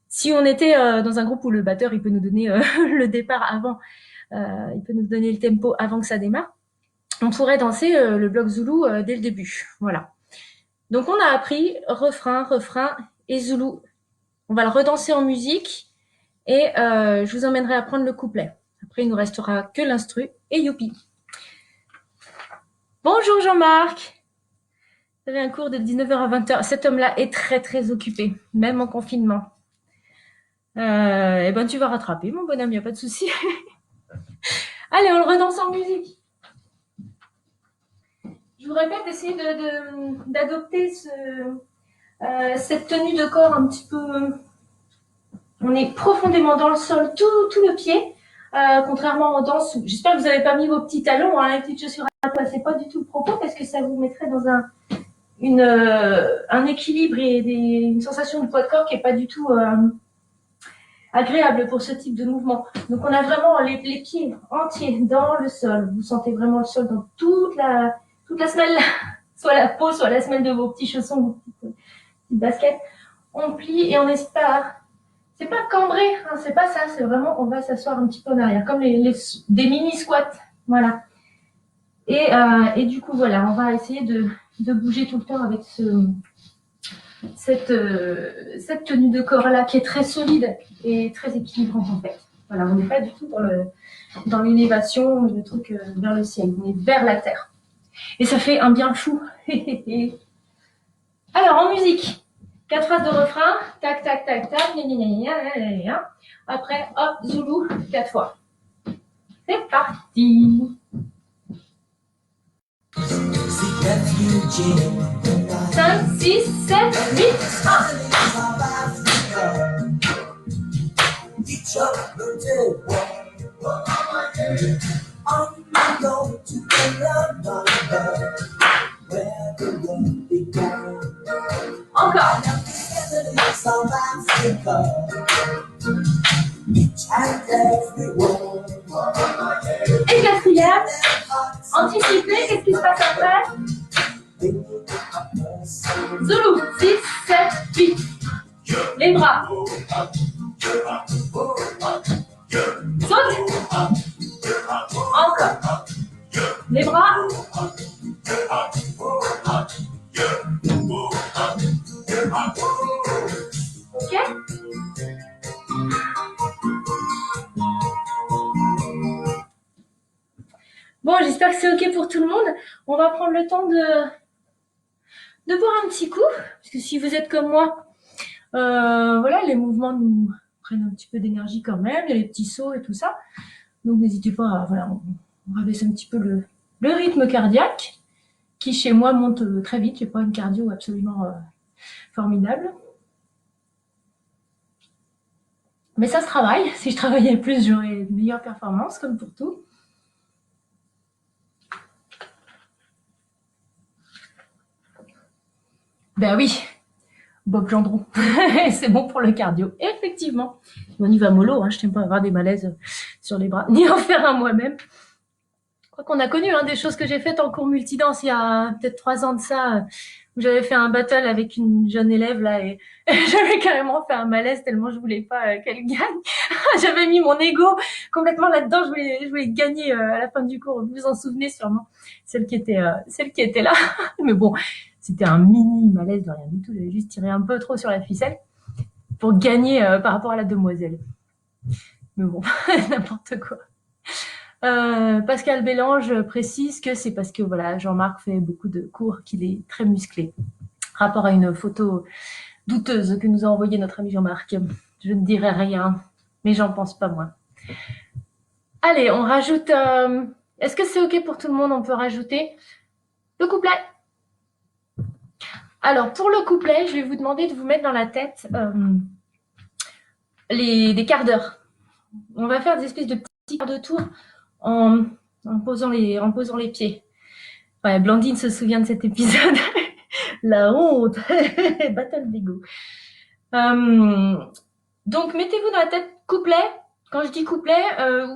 si on était dans un groupe où le batteur il peut nous donner le départ avant, il peut nous donner le tempo avant que ça démarre, on pourrait danser le bloc Zoulou dès le début. Voilà. Donc on a appris refrain, refrain et Zoulou. On va le redanser en musique et je vous emmènerai à prendre le couplet. Après, il nous restera que l'instru et youpi. Bonjour Jean-Marc. Vous avez un cours de 19h à 20h. Cet homme-là est très très occupé, même en confinement. Eh ben tu vas rattraper, mon bonhomme, il n'y a pas de souci. Allez, on le redanse en musique. Je vous répète, essayez d'adopter cette tenue de corps un petit peu. On est profondément dans le sol, tout le pied. Contrairement aux danses, j'espère que vous n'avez pas mis vos petits talons, hein, les petites chaussures à pois, c'est pas du tout le propos parce que ça vous mettrait dans un équilibre et une sensation de poids de corps qui est pas du tout agréable pour ce type de mouvement. Donc on a vraiment les pieds entiers dans le sol. Vous sentez vraiment le sol dans toute la semelle, soit la peau, soit la semelle de vos petits chaussons, vos petites baskets. On plie et on espère. C'est pas cambré, hein, c'est pas ça, c'est vraiment, on va s'asseoir un petit peu en arrière, comme des mini squats, voilà. Et du coup, voilà, on va essayer de bouger tout le temps avec cette tenue de corps-là qui est très solide et très équilibrante en fait. Voilà, on n'est pas du tout dans l'élévation, le truc vers le ciel, on est vers la terre. Et ça fait un bien fou. Alors, en musique. 4 phrases de refrain, tac, tac, tac, tac, après, hop, Zoulou, 4 fois. C'est parti. 5, 6, 7, 8, 1. Encore. Et quatrième. Anticipez, qu'est-ce qui se passe après? Zoulou. 6, 7, 8. Les bras. Saute. Encore. Les bras. Ok. Bon, j'espère que c'est ok pour tout le monde. On va prendre le temps de boire un petit coup, parce que si vous êtes comme moi, voilà, les mouvements nous prennent un petit peu d'énergie quand même. Il y a les petits sauts et tout ça. Donc n'hésitez pas à, voilà, on rabaisse un petit peu le rythme cardiaque, qui chez moi monte très vite. J'ai pas une cardio absolument formidable. Mais ça se travaille. Si je travaillais plus, j'aurais de meilleures performances, comme pour tout. Ben oui, Bob Gendron, c'est bon pour le cardio, effectivement. On y va mollo, hein, je n'aime pas avoir des malaises sur les bras, ni en faire un moi-même. Quoi qu'on a connu des choses que j'ai faites en cours multidanse il y a peut-être 3 ans de ça, où j'avais fait un battle avec une jeune élève là et j'avais carrément fait un malaise tellement je voulais pas qu'elle gagne. J'avais mis mon ego complètement là-dedans, je voulais gagner à la fin du cours. Vous vous en souvenez sûrement, celle qui était là. Mais bon, c'était un mini malaise de rien du tout. J'avais juste tiré un peu trop sur la ficelle pour gagner par rapport à la demoiselle. Mais bon, n'importe quoi. Pascal Bélange précise que c'est parce que voilà, Jean-Marc fait beaucoup de cours qu'il est très musclé. Rapport à une photo douteuse que nous a envoyée notre ami Jean-Marc. Je ne dirai rien, mais j'en pense pas moins. Allez, on rajoute... Est-ce que c'est ok pour tout le monde? On peut rajouter le couplet. Alors, pour le couplet, je vais vous demander de vous mettre dans la tête des quarts d'heure. On va faire des espèces de petits quarts de tour en posant les pieds. Ouais, Blandine se souvient de cet épisode. La honte. Battle d'ego. Donc, mettez-vous dans la tête couplet. Quand je dis couplet,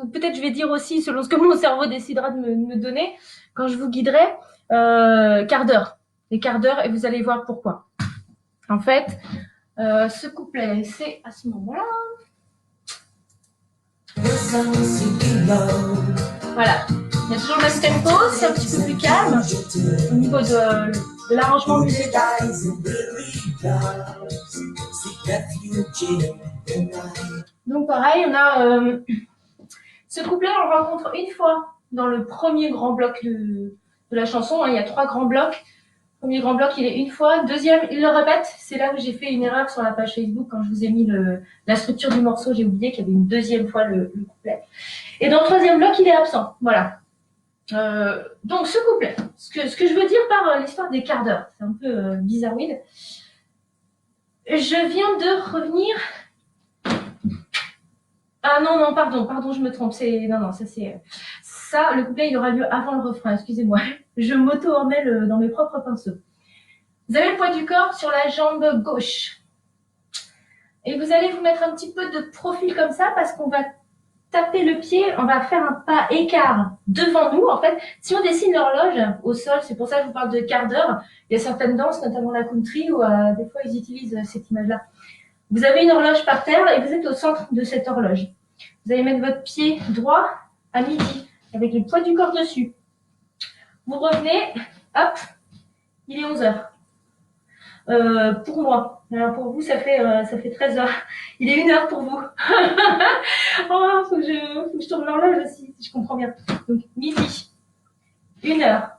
ou peut-être je vais dire aussi, selon ce que mon cerveau décidera de me donner, quand je vous guiderai, quart d'heure. Des quarts d'heure, et vous allez voir pourquoi. En fait, ce couplet, c'est à ce moment-là. Voilà. Il y a toujours le même tempo, c'est un petit peu plus calme au niveau de l'arrangement musical. Donc pareil, on a ce couplet, on le rencontre une fois dans le premier grand bloc de la chanson. Il y a 3 grands blocs. Premier grand bloc, il est une fois. Deuxième, il le répète. C'est là où j'ai fait une erreur sur la page Facebook quand je vous ai mis la structure du morceau. J'ai oublié qu'il y avait une deuxième fois le couplet. Et dans le troisième bloc, il est absent. Voilà. Donc ce couplet, ce que je veux dire par l'histoire des quarts d'heure, c'est un peu bizarroïde. Je viens de revenir. Ah non, pardon, je me trompe. Ça, le couplet, il aura lieu avant le refrain. Excusez-moi, je m'auto-emmêle dans mes propres pinceaux. Vous avez le poids du corps sur la jambe gauche. Et vous allez vous mettre un petit peu de profil comme ça parce qu'on va taper le pied, on va faire un pas écart devant nous. En fait, si on dessine l'horloge au sol, c'est pour ça que je vous parle de quart d'heure. Il y a certaines danses, notamment la country, où des fois ils utilisent cette image-là. Vous avez une horloge par terre et vous êtes au centre de cette horloge. Vous allez mettre votre pied droit à midi avec le poids du corps dessus. Vous revenez, hop, il est 11 heures. Pour moi. Alors pour vous, ça fait 13 heures. Il est 1 heure pour vous. Oh, faut que je tourne l'horloge aussi, si je comprends bien. Donc, midi. 1 heure.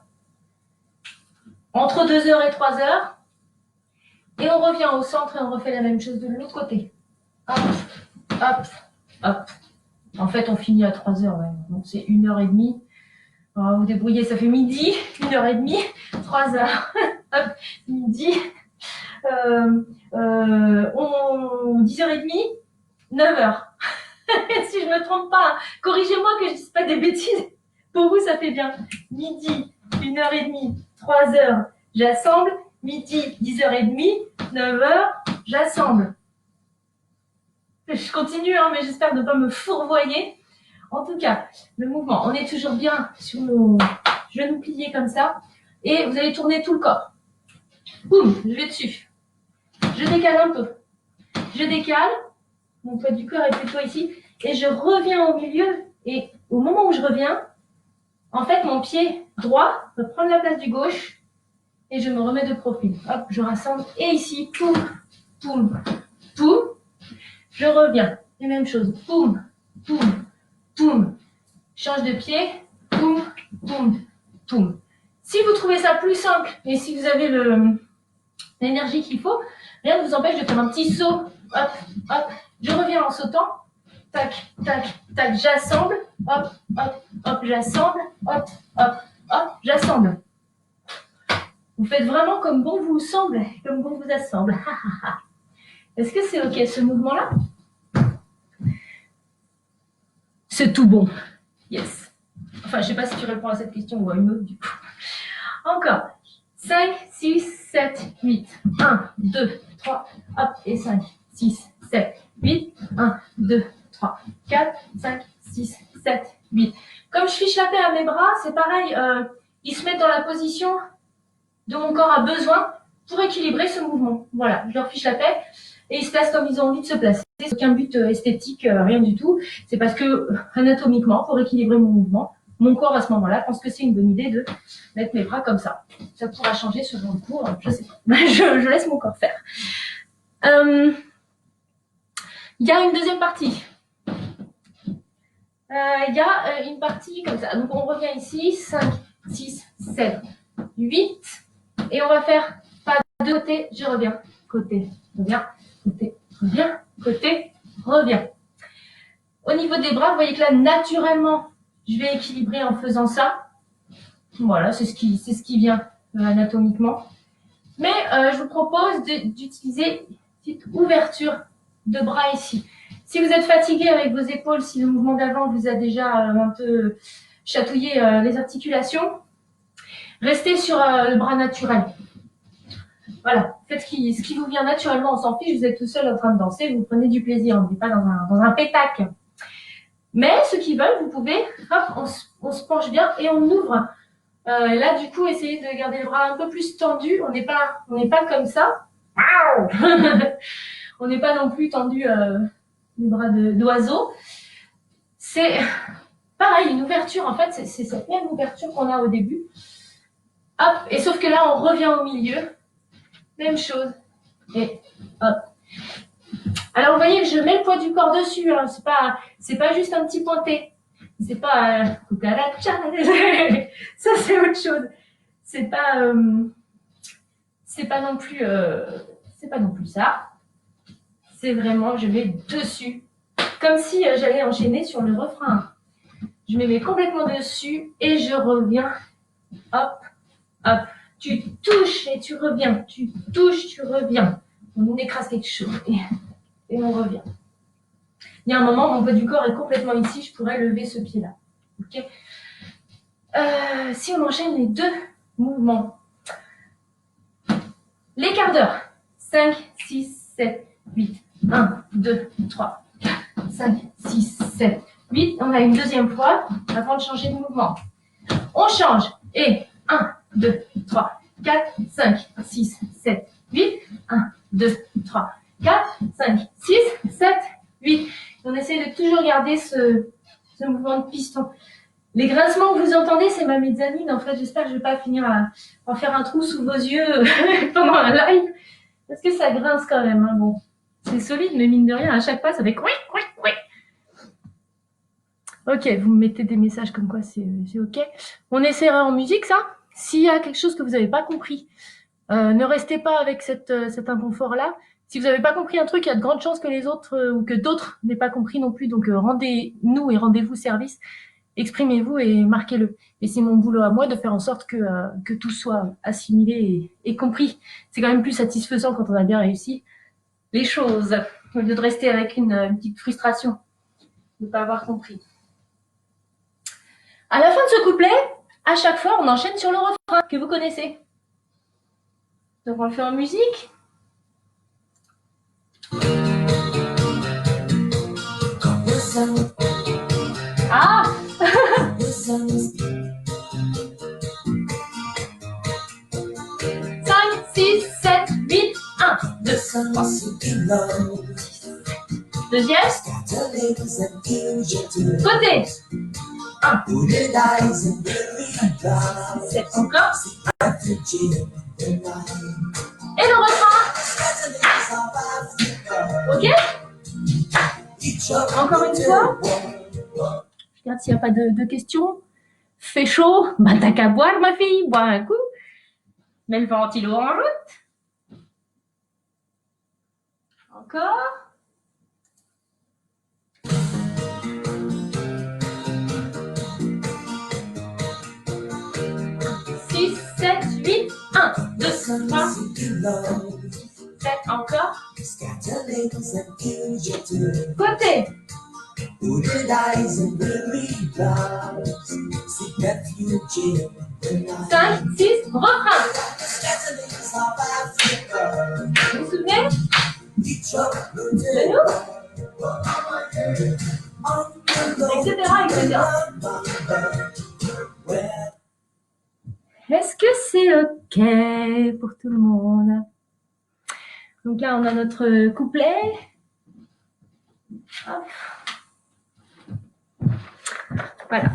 Entre 2 heures et 3 heures. Et on revient au centre et on refait la même chose de l'autre côté. Hop, hop, hop. En fait, on finit à 3 heures, ouais. Donc, c'est 1 heure et demie. Alors, vous débrouillez, ça fait midi, 1 heure et demie, 3 heures. Hop, midi. 10h30, 9h. Si je me trompe pas, corrigez-moi que je dise pas des bêtises. Pour vous, ça fait bien. Midi, 1h30, 3h, j'assemble. Midi, 10h30, 9 heures, j'assemble. Je continue, hein, mais j'espère ne pas me fourvoyer. En tout cas, le mouvement, on est toujours bien sur nos genoux pliés comme ça. Et vous allez tourner tout le corps. Boum, je vais dessus. Je décale un peu. Je décale. Mon poids du corps est plutôt ici. Et je reviens au milieu. Et au moment où je reviens, en fait, mon pied droit va prendre la place du gauche. Et je me remets de profil. Hop, je rassemble. Et ici, poum, poum, poum. Je reviens. Et même chose. Poum, poum, poum. Change de pied. Poum, poum, poum. Si vous trouvez ça plus simple et si vous avez l'énergie qu'il faut, rien ne vous empêche de faire un petit saut. Hop, hop. Je reviens en sautant. Tac, tac, tac. J'assemble. Hop, hop, hop. J'assemble. Hop, hop, hop. J'assemble. Vous faites vraiment comme bon vous semble, comme bon vous assemble. Est-ce que c'est OK ce mouvement-là? C'est tout bon. Yes. Enfin, je ne sais pas si tu réponds à cette question ou à une autre du coup. Encore. 5, 6, 7, 8. 1, 2, 3. Hop, et 5, 6, 7, 8. 1, 2, 3, 4, 5, 6, 7, 8. Comme je fiche la paix à mes bras, c'est pareil. Ils se mettent dans la position dont mon corps a besoin pour équilibrer ce mouvement. Voilà, je leur fiche la paix et ils se placent comme ils ont envie de se placer. C'est aucun but esthétique, rien du tout. C'est parce que anatomiquement, pour équilibrer mon mouvement, mon corps à ce moment-là pense que c'est une bonne idée de mettre mes bras comme ça. Ça pourra changer selon le cours, je sais pas. Je laisse mon corps faire. Il y a une deuxième partie. Il y a une partie comme ça. Donc on revient ici, 5, 6, 7, 8. Et on va faire pas de côté, je reviens. Côté, reviens, côté, reviens, côté, reviens. Au niveau des bras, vous voyez que là, naturellement, je vais équilibrer en faisant ça. Voilà, c'est ce qui vient anatomiquement. Mais je vous propose d'utiliser une petite ouverture de bras ici. Si vous êtes fatigué avec vos épaules, si le mouvement d'avant vous a déjà un peu chatouillé les articulations, restez sur le bras naturel. Voilà, faites ce qui vous vient naturellement, on s'en fiche, vous êtes tout seul en train de danser, vous prenez du plaisir, on n'est pas dans un pétac. Mais ceux qui veulent, vous pouvez, hop, on se penche bien et on ouvre. Là, du coup, essayez de garder le bras un peu plus tendu, on n'est pas comme ça. On n'est pas non plus tendu les bras d'oiseau. C'est pareil, une ouverture, en fait, c'est cette même ouverture qu'on a au début. Hop, et sauf que là, on revient au milieu. Même chose. Et hop. Alors, vous voyez que je mets le poids du corps dessus. Hein. C'est pas juste un petit pointé. C'est pas cucaracha. Ça, c'est autre chose. C'est pas non plus ça. C'est vraiment, je mets dessus. Comme si j'allais enchaîner sur le refrain. Je me mets complètement dessus et je reviens. Hop, hop. Tu touches et tu reviens. Tu touches, tu reviens. On écrase quelque chose et on revient. Il y a un moment, mon poids du corps est complètement ici. Je pourrais lever ce pied-là. Okay. Si on enchaîne les deux mouvements. Les quarts d'heure. 5, 6, 7, 8. 1, 2, 3, 4, 5, 6, 7, 8. On a une deuxième fois avant de changer de mouvement. On change. Et 1, 2, 3, 4, 5, 6, 7, 8. 1, 2, 3, 4, 5, 6, 7, 8. On essaie de toujours garder ce mouvement de piston. Les grincements que vous entendez, c'est ma mezzanine. En fait, j'espère que je ne vais pas finir à faire un trou sous vos yeux pendant un live. Parce que ça grince quand même. Hein. Bon, c'est solide, mais mine de rien, à chaque pas, ça fait couic, couic, couic. Ok, vous me mettez des messages comme quoi c'est ok. On essaiera en musique, ça. S'il y a quelque chose que vous n'avez pas compris, ne restez pas avec cet inconfort-là. Si vous n'avez pas compris un truc, il y a de grandes chances que les autres ou que d'autres n'aient pas compris non plus. Donc, rendez-nous et rendez-vous service. Exprimez-vous et marquez-le. Et c'est mon boulot à moi de faire en sorte que tout soit assimilé et compris. C'est quand même plus satisfaisant quand on a bien réussi les choses, au lieu de rester avec une petite frustration de ne pas avoir compris. À la fin de ce couplet, à chaque fois, on enchaîne sur le refrain que vous connaissez. Donc on le fait en musique. Deuxième. Côté. 1. 7 encore. Et le refrain. Ok? Encore une fois. Je regarde s'il n'y a pas de questions. Fait chaud, bah t'as qu'à boire ma fille, bois un coup. Mets le ventilo en route. Encore. 6, 7, 8, 1, 2, 3, 7, encore. Côté. 5, 6, refrain. Vous vous souvenez de nous? Etc. Est-ce que c'est OK pour tout le monde? Donc là, on a notre couplet. Hop. Voilà.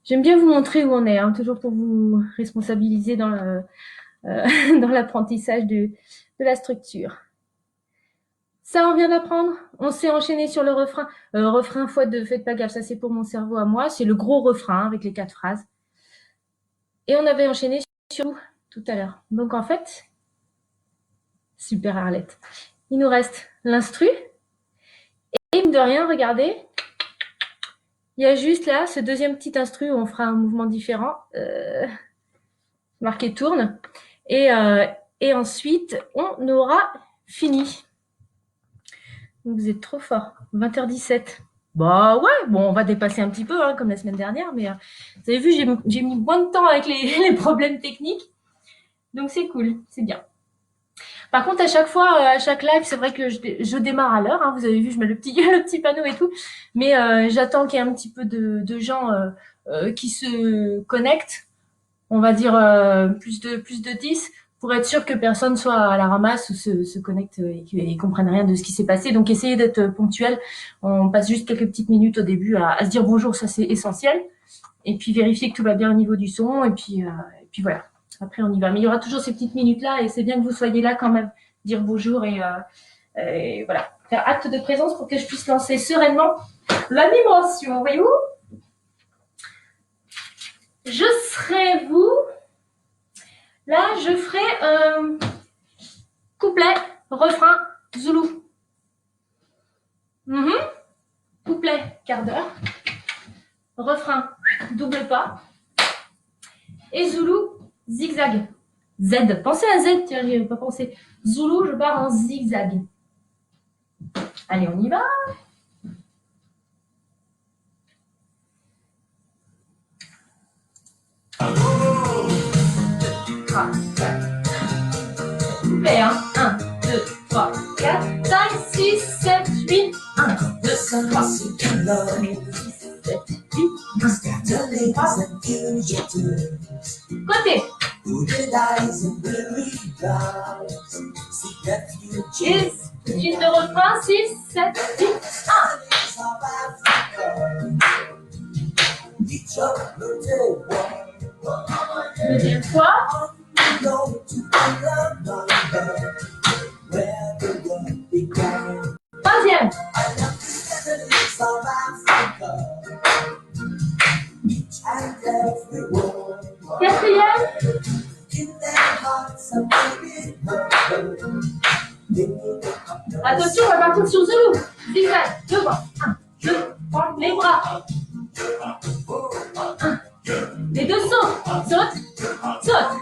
J'aime bien vous montrer où on est, hein, toujours pour vous responsabiliser dans l'apprentissage de la structure. Ça, on vient d'apprendre. On s'est enchaîné sur le refrain. Refrain x2, faites pas gaffe, ça c'est pour mon cerveau à moi. C'est le gros refrain avec les 4 phrases. Et on avait enchaîné sur tout à l'heure. Donc en fait, super Arlette. Il nous reste l'instru. Et de rien, regardez. Il y a juste là ce deuxième petit instru où on fera un mouvement différent. Marqué tourne. Et ensuite, on aura fini. Donc vous êtes trop fort. 20h17. Bah ouais, bon, on va dépasser un petit peu, hein, comme la semaine dernière, mais vous avez vu, j'ai mis moins de temps avec les problèmes techniques. Donc c'est cool, c'est bien. Par contre, à chaque fois, à chaque live, c'est vrai que je démarre à l'heure. Hein, vous avez vu, je mets le petit panneau et tout. Mais j'attends qu'il y ait un petit peu de gens qui se connectent. On va dire plus de 10 pour être sûr que personne soit à la ramasse ou se connecte et comprenne rien de ce qui s'est passé. Donc, essayez d'être ponctuel. On passe juste quelques petites minutes au début à se dire bonjour, ça c'est essentiel. Et puis, vérifier que tout va bien au niveau du son. Et puis voilà. Après, on y va. Mais il y aura toujours ces petites minutes-là et c'est bien que vous soyez là quand même. Dire bonjour et voilà. Faire acte de présence pour que je puisse lancer sereinement l'animation. Voyez-vous? Je serai vous. Là, je ferai couplet, refrain, zoulou. Couplet, quart d'heure. Refrain, double pas. Et zoulou, zigzag. Z. Pensez à Z, tiens, j'y avais pas pensé. Zoulou, je pars en zigzag. Allez, on y va. Couplet, hein. 1, 2, 3, 4, 5, 6, 7, 8, 1, 2, 3, 6, 7, 8, 1, 3. Côté. Et suite de refrain, 6, 7, 8, 1. Deuxième fois. Troisième. Quatrième. Attention, on va partir sur Zoulou. Zigzag, devant. 1, 2, 3, les bras. 1. Les deux sauts. Saute, saute.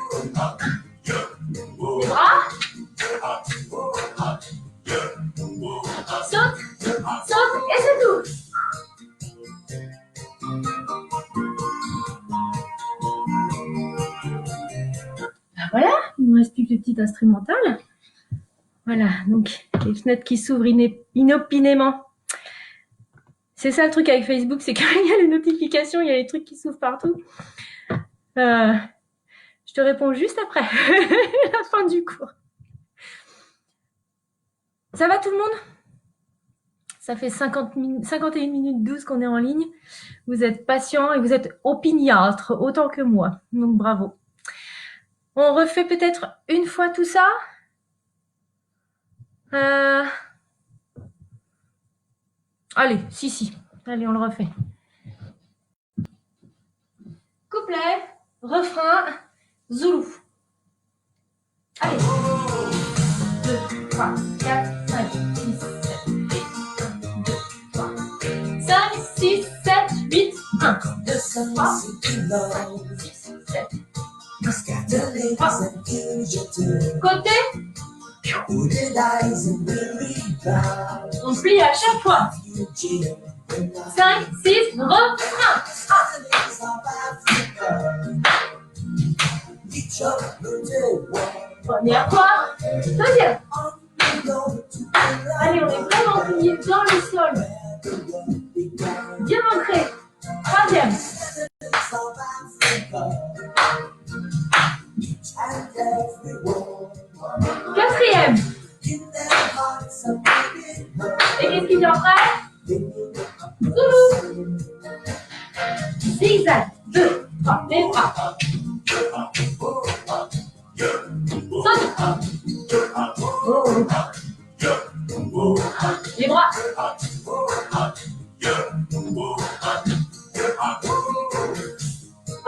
Les bras. Saute, saute, et c'est tout. Ben voilà, il ne me reste plus que le petit instrumental. Voilà, donc les fenêtres qui s'ouvrent inopinément. C'est ça le truc avec Facebook, c'est qu'il y a les notifications, il y a les trucs qui s'ouvrent partout. Je te réponds juste après la fin du cours. Ça va tout le monde? Ça fait 51 minutes 12 qu'on est en ligne. Vous êtes patients et vous êtes opiniâtres autant que moi. Donc bravo. On refait peut-être une fois tout ça. Allez, si. Allez, on le refait. Couplet, refrain, zoulou. Allez. 2, 3, 4, 5, 6, 7, 8, 1, 2, 3, 5, 6, 7, 8, 1, 2, 3, 5, 6, 7. Côté. On plie à chaque fois. 5, 6, refrain. Première fois. Deuxième. Allez, on est vraiment plié dans le sol. Bien ancré. Troisième. Quatrième. Et qu'est-ce qui vient après? Zoulou. Zigzag. 2, 3, les bras. Saute. Les bras.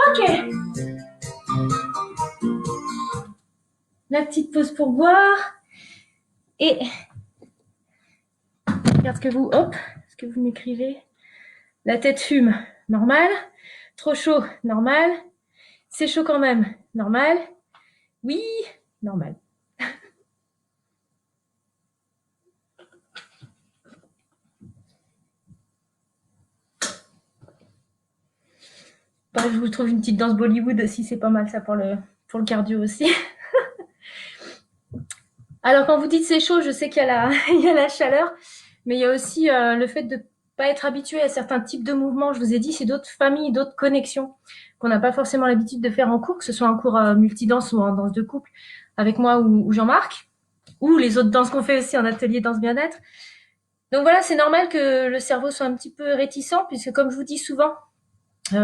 Ok. La petite pause pour boire. Et regarde ce que vous m'écrivez. La tête fume, normal. Trop chaud, normal. C'est chaud quand même, normal. Oui, normal. Bah, je vous trouve une petite danse Bollywood aussi, c'est pas mal ça pour le cardio aussi. Alors quand vous dites c'est chaud, je sais qu'il y a il y a la chaleur, mais il y a aussi le fait de pas être habitué à certains types de mouvements. Je vous ai dit, c'est d'autres familles, d'autres connexions qu'on n'a pas forcément l'habitude de faire en cours, que ce soit en cours multidanse ou en danse de couple avec moi ou Jean-Marc, ou les autres danses qu'on fait aussi en atelier danse bien-être. Donc voilà, c'est normal que le cerveau soit un petit peu réticent, puisque comme je vous dis souvent,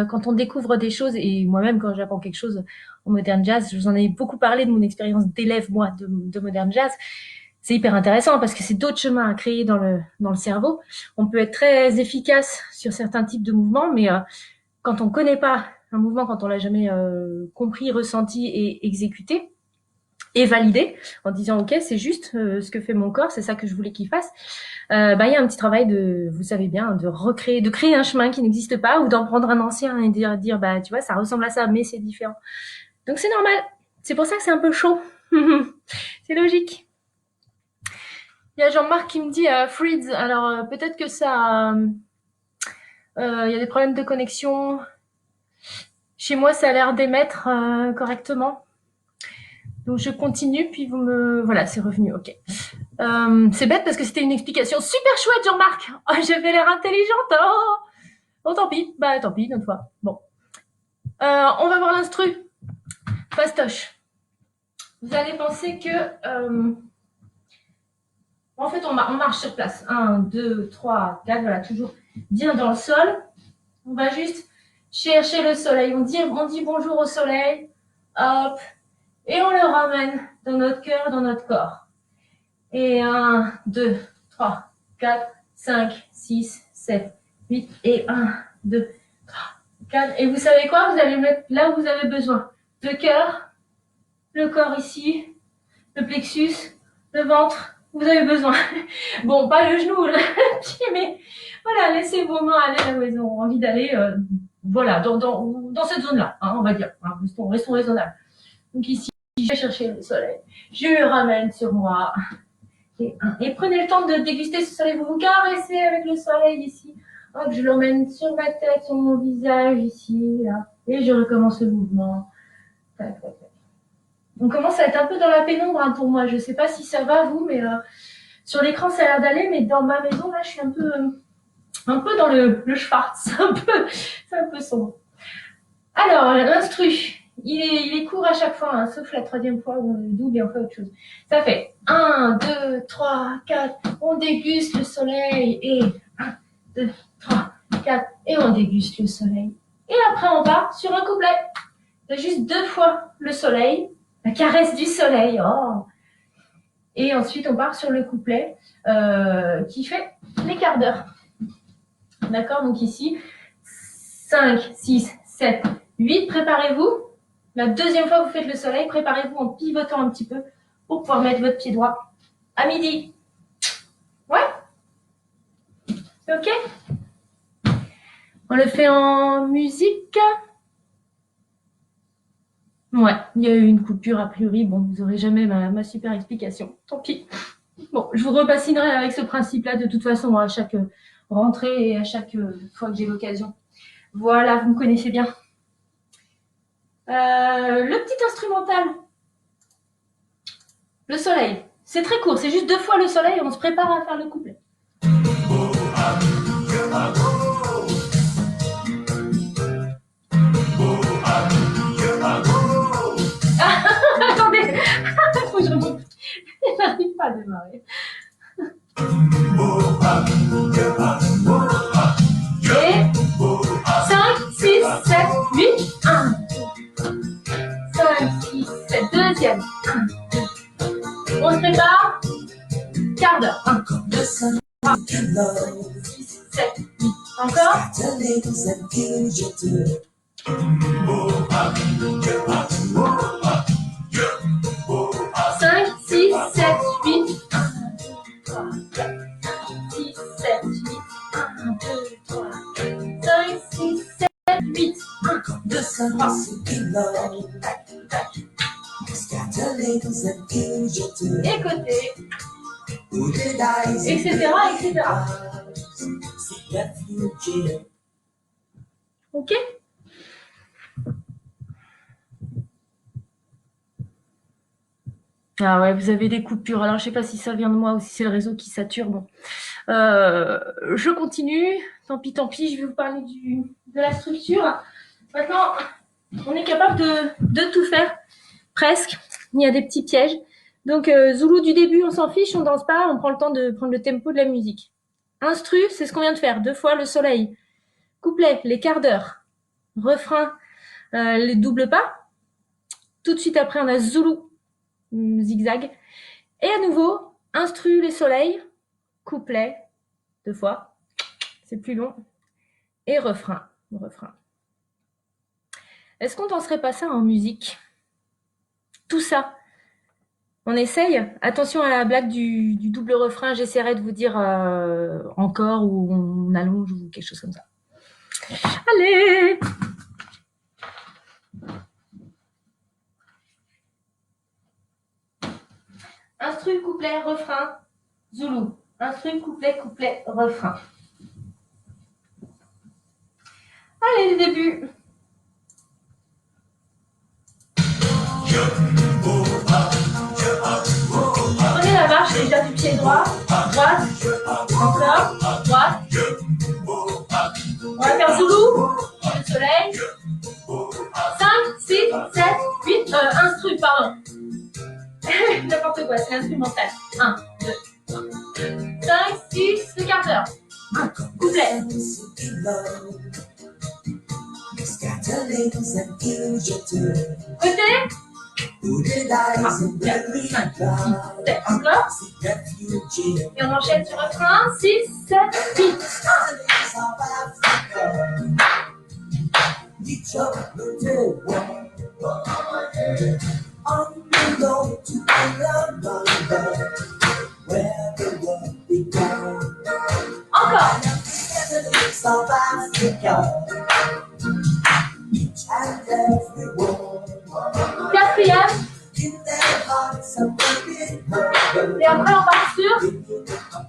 quand on découvre des choses, et moi-même quand j'apprends quelque chose en moderne jazz, je vous en ai beaucoup parlé de mon expérience d'élève, moi, de moderne jazz, c'est hyper intéressant parce que c'est d'autres chemins à créer dans le cerveau. On peut être très efficace sur certains types de mouvements, mais quand on connaît pas un mouvement, quand on l'a jamais compris, ressenti et exécuté, et validé en disant ok, c'est juste ce que fait mon corps, c'est ça que je voulais qu'il fasse, il y a un petit travail de, vous savez bien, de recréer, de créer un chemin qui n'existe pas, ou d'en prendre un ancien et dire bah tu vois, ça ressemble à ça mais c'est différent. Donc c'est normal, c'est pour ça que c'est un peu chaud. C'est logique. Il y a Jean-Marc qui me dit Freeds, alors peut-être que ça il y a des problèmes de connexion. Chez moi ça a l'air d'émettre correctement. Donc je continue, puis vous me... Voilà, c'est revenu, ok. C'est bête parce que c'était une explication super chouette, Jean-Marc. Oh, j'avais l'air intelligente. Oh, tant pis. Bah, tant pis, notre fois. Bon. On va voir l'instru. Fastoche. Vous allez penser que... en fait, on marche sur place. 1, 2, 3, 4, voilà, toujours bien dans le sol. On va juste chercher le soleil. On dit bonjour au soleil. Hop. Et on le ramène dans notre cœur, dans notre corps. Et 1, 2, 3, 4, 5, 6, 7, 8. Et 1, 2, 3, 4. Et vous savez quoi? Vous allez mettre là où vous avez besoin. Le cœur, le corps ici, le plexus, le ventre. Vous avez besoin. Bon, pas le genou, le pied, mais voilà, laissez vos mains aller là où elles ont envie d'aller. Voilà, dans cette zone-là, hein, on va dire. Hein, restons raisonnables. Donc ici, je vais chercher le soleil. Je le ramène sur moi. Et prenez le temps de déguster ce soleil. Vous vous caressez avec le soleil ici. Hop, je l'emmène sur ma tête, sur mon visage ici, là. Et je recommence le mouvement. Tac, tac, tac. On commence à être un peu dans la pénombre hein, pour moi. Je sais pas si ça va vous, mais sur l'écran ça a l'air d'aller, mais dans ma maison là, je suis un peu dans le schwarz. C'est un peu sombre. Alors l'instru, il est court à chaque fois, hein, sauf la troisième fois où on le double et on fait autre chose. Ça fait 1, 2, 3, 4, on déguste le soleil et 1, 2, 3, 4 et on déguste le soleil. Et après on part sur un couplet. C'est juste 2 fois le soleil, la caresse du soleil. Oh. Et ensuite on part sur le couplet qui fait les quarts d'heure. D'accord, donc ici 5, 6, 7, 8, préparez-vous. La deuxième fois que vous faites le soleil, préparez-vous en pivotant un petit peu pour pouvoir mettre votre pied droit à midi. Ouais? C'est ok? On le fait en musique. Ouais, il y a eu une coupure a priori. Bon, vous n'aurez jamais ma super explication. Tant pis. Bon, je vous repassinerai avec ce principe-là de toute façon à chaque rentrée et à chaque fois que j'ai l'occasion. Voilà, vous me connaissez bien. Le petit instrumental. Le soleil. C'est très court, c'est juste 2 fois le soleil et on se prépare à faire le couplet. Attendez, faut que je remonte. Je n'arrive pas à démarrer. Et 5, 6, 7, 8, 1, 5, 6, 7, deuxième. 1, 2. On se prépare. Quart d'heure. 1, 2, 3, 6, 7, 8. Encore. 5, 6, 7, 8. 1, 2, 3, 4, 6, 7, 8. 1, 2, 3, 5, 6, 7, 8. 1, 2, 3. Et côté. Etc. etc. Ok? Ah ouais, vous avez des coupures. Alors, je sais pas si ça vient de moi ou si c'est le réseau qui sature. Bon. Je continue. Tant pis, je vais vous parler de la structure. Maintenant, on est capable de tout faire. Presque. Il y a des petits pièges. Donc, Zoulou du début, on s'en fiche, on danse pas, on prend le temps de prendre le tempo de la musique. Instru, c'est ce qu'on vient de faire. 2 fois le soleil. Couplet, les quarts d'heure. Refrain, les doubles pas. Tout de suite après, on a Zoulou, zigzag. Et à nouveau, instru, les soleils. Couplet, 2 fois. C'est plus long. Et refrain. Est-ce qu'on danserait pas ça en musique? Tout ça. On essaye. Attention à la blague du double refrain. J'essaierai de vous dire encore ou on allonge ou quelque chose comme ça. Allez! Instru, couplet, refrain. Zoulou. Instru, couplet, refrain. Allez, le début. Prenez la marche déjà du pied droit, droite, encore, droite. On va faire Zoulou, le soleil. 5, 6, 7, 8, instru, pardon. N'importe quoi, c'est instrumental. 1, 2, 3, 5, 6, le quart d'heure. Couplet. Côté. 3, 4, 5, 6, 7, encore. Et on enchaîne sur refrain. 6, 7, 8, 1. Encore. 4e. Et après, on part sur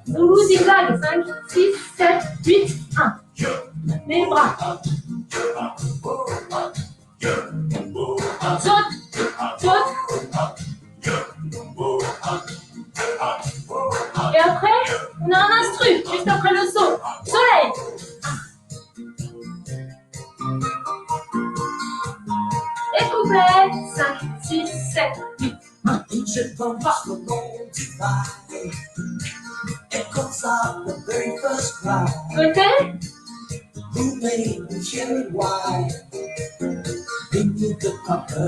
Zoulou zigzag. 5, 6, 7, 8, 1. Les bras. Saute. Et après, on a un instru, juste après le saut. Soleil. Et couplet. Côté.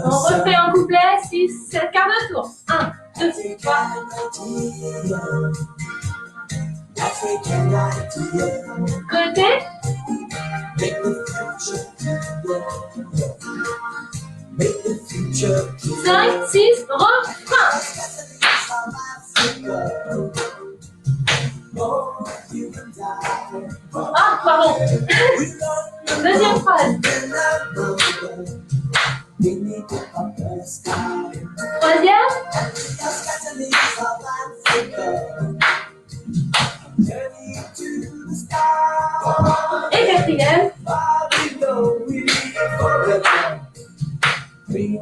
On refait un couplet, 6, 7, quart de tour. 1, 2, 3. Côté. 5, 6, refrain. Ah, pardon. Deuxième phrase. Troisième. Et quatrième. Et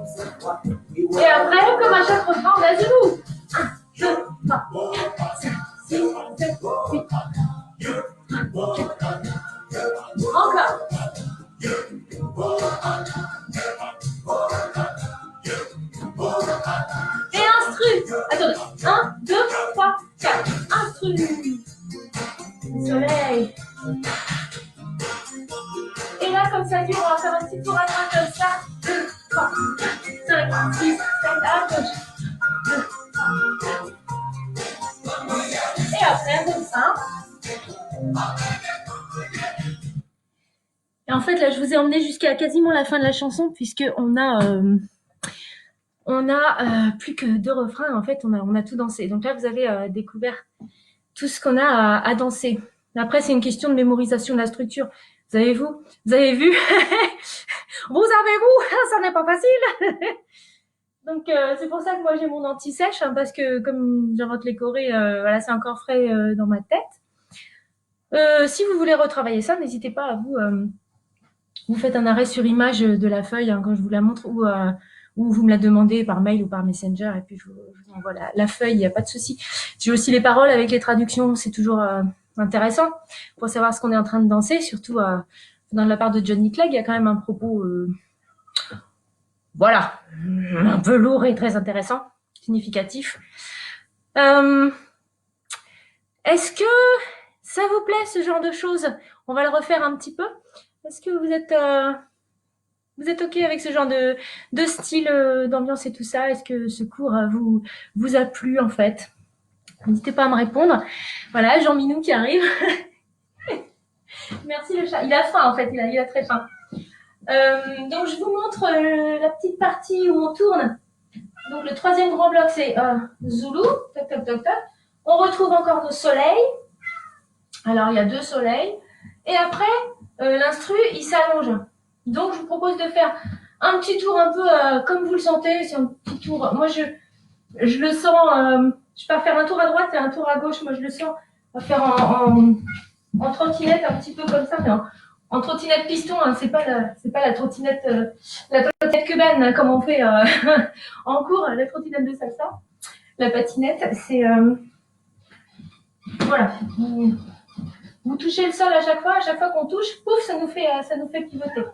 après, comme à chaque refrain, on a debout. 1, 2, 3, 4, 5, 6, 7, 8. Encore. Et instru. Attendez. 1, 2, 3, 4. Instru. Soleil. Et là, comme ça dure, on va faire un petit tour à droite comme ça. 2, 3, 4, 5, 6, 7, à gauche. 2. Et après, comme ça. Et en fait, là, je vous ai emmené jusqu'à quasiment la fin de la chanson, puisqu'on a, plus que 2 refrains. En fait, on a tout dansé. Donc là, vous avez découvert tout ce qu'on a à danser. Après, c'est une question de mémorisation de la structure. Vous avez vu Vous avez-vous Ça n'est pas facile. Donc, c'est pour ça que moi, j'ai mon anti-sèche, hein, parce que comme j'invente les chorés, voilà, c'est encore frais dans ma tête. Si vous voulez retravailler ça, n'hésitez pas à vous faites un arrêt sur image de la feuille, hein, quand je vous la montre, ou vous me la demandez par mail ou par Messenger, et puis je vous envoie la feuille, il n'y a pas de souci. J'ai aussi les paroles avec les traductions, c'est toujours intéressant pour savoir ce qu'on est en train de danser, surtout dans la part de Johnny Clegg, il y a quand même un propos, voilà, un peu lourd et très intéressant, significatif. Est-ce que ça vous plaît, ce genre de choses? On va le refaire un petit peu. Est-ce que vous êtes OK avec ce genre de style, d'ambiance et tout ça? Est-ce que ce cours vous a plu, en fait? N'hésitez pas à me répondre. Voilà, Jean Minou qui arrive. Merci le chat. Il a faim, en fait. Il a très faim. Donc, je vous montre la petite partie où on tourne. Donc, le troisième grand bloc, c'est Zulu. Toc, toc, toc, toc. On retrouve encore nos soleils. Alors, il y a 2 soleils. Et après, l'instru, il s'allonge. Donc, je vous propose de faire un petit tour un peu comme vous le sentez. C'est un petit tour. Moi, je le sens. Je peux faire un tour à droite et un tour à gauche. Moi, je le sens. On va faire en trottinette, un petit peu comme ça, mais en trottinette piston. Hein, c'est pas la trottinette cubaine, hein, comme on fait en cours. La trottinette de salsa, la patinette, c'est voilà. Vous touchez le sol à chaque fois qu'on touche, pouf, ça nous fait pivoter.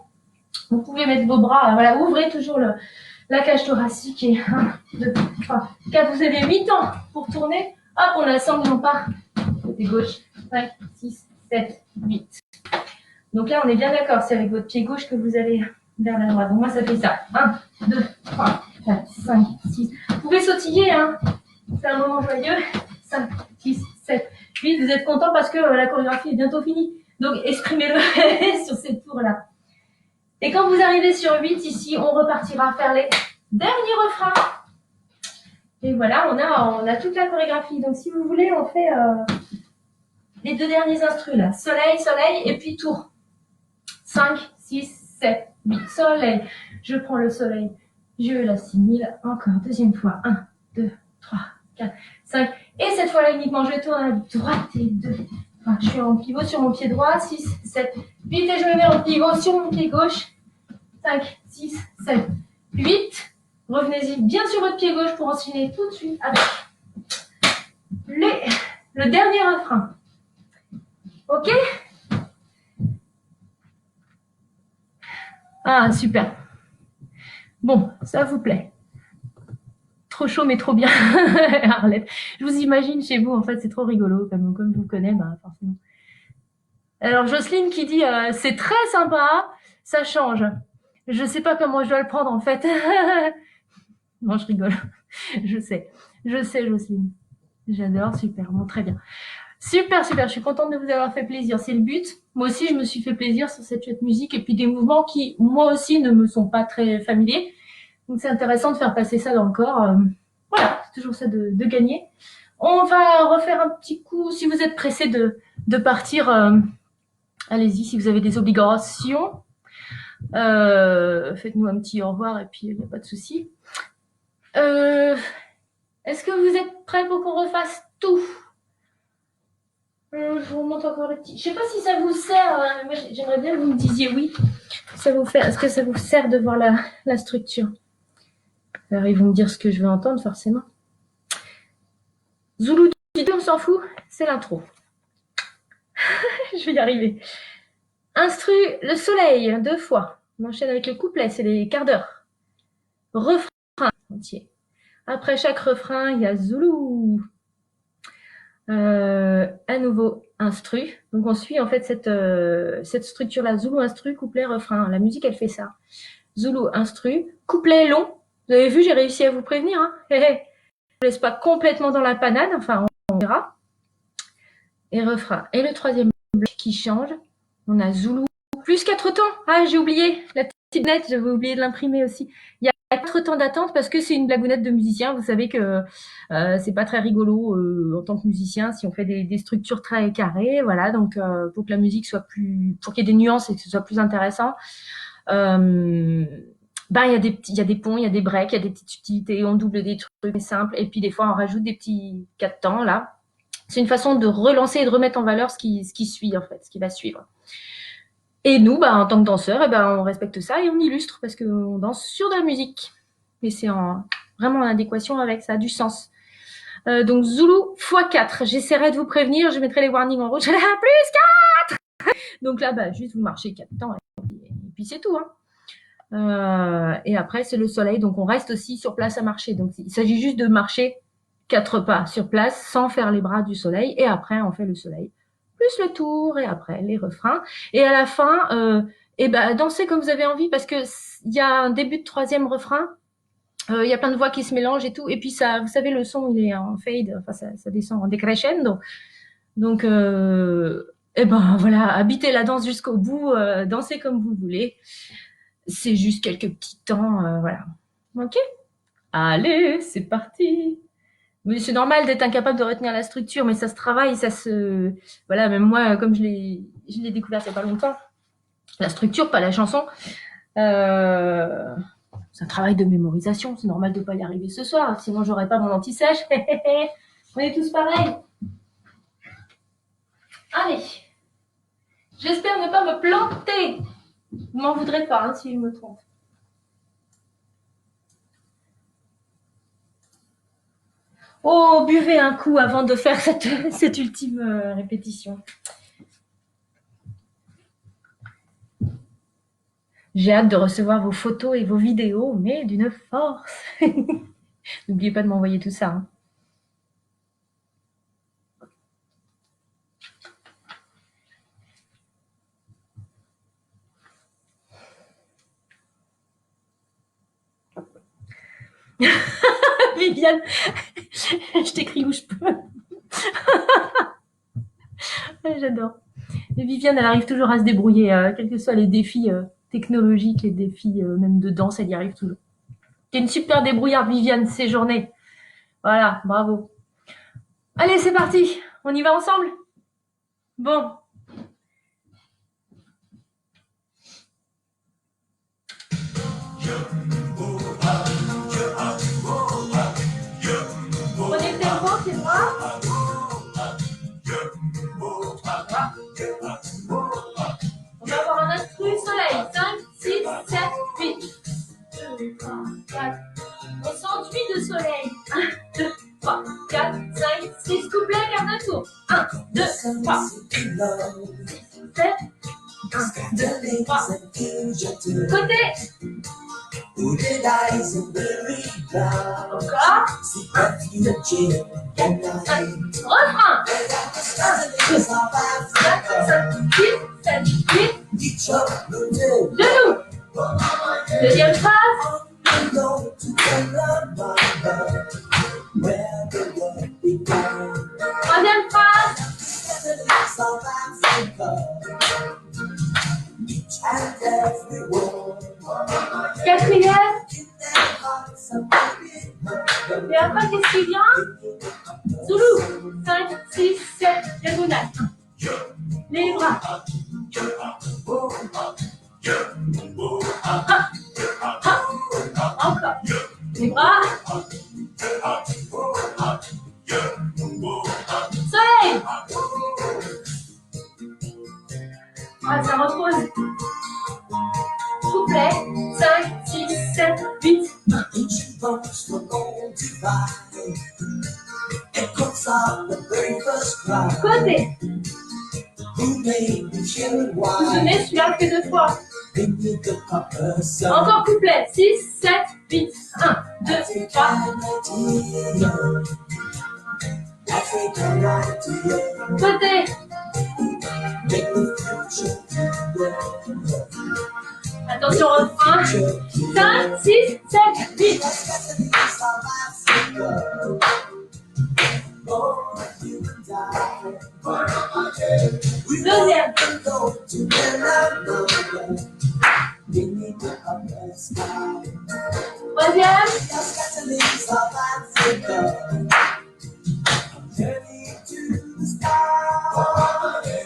Vous pouvez mettre vos bras, voilà, ouvrez toujours la cage thoracique et 1, 2, 3, 4, vous avez 8 ans pour tourner. Hop, on assemble, on part. Côté gauche, 5, 6, 7, 8. Donc là, on est bien d'accord, c'est avec votre pied gauche que vous allez vers la droite. Donc moi, ça fait ça. 1, 2, 3, 4, 5, 6. Vous pouvez sautiller, hein. C'est un moment joyeux. 5, 6, 7, 8. Vous êtes content parce que la chorégraphie est bientôt finie. Donc, exprimez-le sur ces tours-là. Et quand vous arrivez sur 8, ici, on repartira faire les derniers refrains. Et voilà, on a toute la chorégraphie. Donc, si vous voulez, on fait les 2 derniers instrus, là. Soleil, soleil, et puis tour. 5, 6, 7, 8. Soleil. Je prends le soleil. Je l'assimile. Encore. Deuxième fois. 1, 2, 3, 4, 5. Et cette fois-là, uniquement, je tourne à droite et 2. Enfin, je suis en pivot sur mon pied droit. 6, 7, 8. Et je me mets en pivot sur mon pied gauche. 5, 6, 7, 8. Revenez-y bien sur votre pied gauche pour enchaîner tout de suite avec le dernier refrain. Ok? Ah, super. Bon, ça vous plaît. Trop chaud, mais trop bien. Arlette. Je vous imagine chez vous, en fait, c'est trop rigolo. Comme je vous connais, bah, forcément. Alors, Jocelyne qui dit c'est très sympa, ça change. Je sais pas comment je dois le prendre, en fait. Non, je rigole. Je sais, Jocelyne. J'adore, super, bon, très bien. Super, super, je suis contente de vous avoir fait plaisir, c'est le but. Moi aussi, je me suis fait plaisir sur cette chouette musique et puis des mouvements qui, moi aussi, ne me sont pas très familiers. Donc, c'est intéressant de faire passer ça dans le corps. Voilà, c'est toujours ça de gagner. On va refaire un petit coup, si vous êtes pressé de partir, allez-y, si vous avez des obligations. Faites-nous un petit au revoir et puis il n'y a pas de souci. Est-ce que vous êtes prêts pour qu'on refasse tout? Je vous montre encore le petit. Je sais pas si ça vous sert. Moi, j'aimerais bien que vous me disiez oui. Ça vous fait. Est-ce que ça vous sert de voir la structure? Alors, ils vont me dire ce que je veux entendre, forcément. Zoulou, on s'en fout. C'est l'intro. Je vais y arriver. Instru, le soleil, 2 fois. On enchaîne avec le couplet, c'est les quarts d'heure. Refrain entier. Après chaque refrain, il y a Zoulou. À nouveau instru. Donc on suit en fait cette structure-là. Zoulou, instru, couplet, refrain. La musique, elle fait ça. Zoulou, instru, couplet long. Vous avez vu, j'ai réussi à vous prévenir. Hein. Je ne laisse pas complètement dans la panade. Enfin, on verra. Et refrain. Et le troisième bloc qui change. On a Zoulou. Plus 4 temps. Ah, j'ai oublié. La petite nette, j'avais oublié de l'imprimer aussi. Il y a 4 temps d'attente parce que c'est une blagounette de musicien. Vous savez que c'est pas très rigolo en tant que musicien si on fait des structures très carrées. Voilà, donc pour que la musique soit plus, pour qu'il y ait des nuances et que ce soit plus intéressant, il y a des ponts, il y a des breaks, il y a des petites subtilités, on double des trucs simples et puis des fois on rajoute des petits 4 temps là. C'est une façon de relancer et de remettre en valeur ce qui suit en fait, ce qui va suivre. Et nous, en tant que danseurs, on respecte ça et on illustre parce qu'on danse sur de la musique. Mais c'est vraiment en adéquation avec, ça a du sens. Donc Zoulou x4. J'essaierai de vous prévenir, je mettrai les warnings en rouge. Plus 4. Donc là, juste vous marchez 4 temps et puis c'est tout. Et après, c'est le soleil. Donc on reste aussi sur place à marcher. Donc il s'agit juste de marcher 4 pas sur place sans faire les bras du soleil. Et après, on fait le soleil. Plus le tour et après les refrains. Et à la fin, dansez comme vous avez envie parce que il y a un début de 3e refrain. Il y a plein de voix qui se mélangent et tout. Et puis ça, vous savez, le son, il est en fade. Enfin, ça descend en décrescendo. Donc, voilà, habitez la danse jusqu'au bout. Dansez comme vous voulez. C'est juste quelques petits temps, voilà. Ok? Allez, c'est parti. Mais c'est normal d'être incapable de retenir la structure, mais ça se travaille, voilà, même moi, comme je l'ai découvert il n'y a pas longtemps, la structure, pas la chanson, c'est un travail de mémorisation, c'est normal de pas y arriver ce soir, sinon j'aurais pas mon anti-sèche. On est tous pareils. Allez. J'espère ne pas me planter. Vous m'en voudrez pas, si je me trompe. Oh, buvez un coup avant de faire cette ultime répétition. J'ai hâte de recevoir vos photos et vos vidéos, mais d'une force. N'oubliez pas de m'envoyer tout ça. Viviane, je t'écris où je peux. J'adore. Et Viviane, elle arrive toujours à se débrouiller, quels que soient les défis technologiques, les défis même de danse, elle y arrive toujours. T'es une super débrouillarde, Viviane, ces journées. Voilà, bravo. Allez, c'est parti. On y va ensemble? Bon. Prenez le tempo, c'est moi. On va avoir un instru soleil. 5, 6, 7, 8. 2, 3, 4. On s'enduit de soleil. 1, 2, 3, 4, 5, 6. Couplet, quart de tour. 1, 2, 3. 7. 1, 2, 3. Côté. Encore. Refrain. 1, 2, 4, 5, 6, 7, 8. Genoux. Deuxième phrase. Troisième phrase. Quatrième. Et après, qu'est-ce qui vient? Zoulou. 5, 6, 7, diagonale. Les bras. Encore. Les bras. Soleil. Ah, ça repose. Couplet. 5, 6, 7, 8. Côté. Vous donnez celui-là que 2 fois. Encore couplet. 6, 7, 8. 1, 2, 3. Côté. Attention, refrain. 5, 6, 7, 8. Deuxième. Troisième.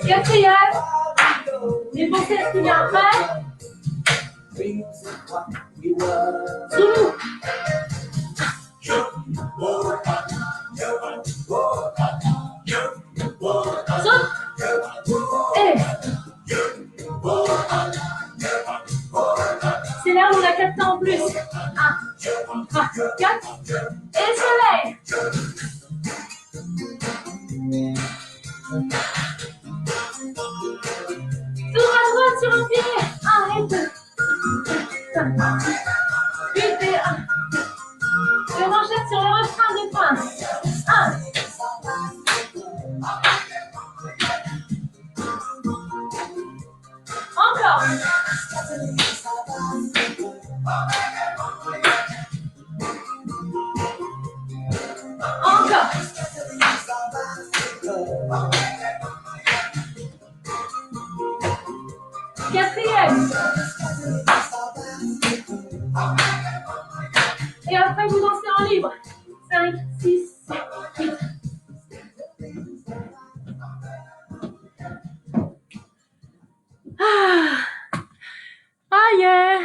Quatrième. Les pensées, est-ce qu'il y a un prêt? Zoulou. Saute. Et. C'est là où on a 4 temps en plus. 1, 3, 4. Et soleil. Tour à droite sur un pied. 1 et 2. 8 et 1. Je m'enchaîne sur le refrain de fin. 1. Encore. Encore. Quatrième. Et après, vous dansez en libre. 5, 6, 7, 8. Ah yeah.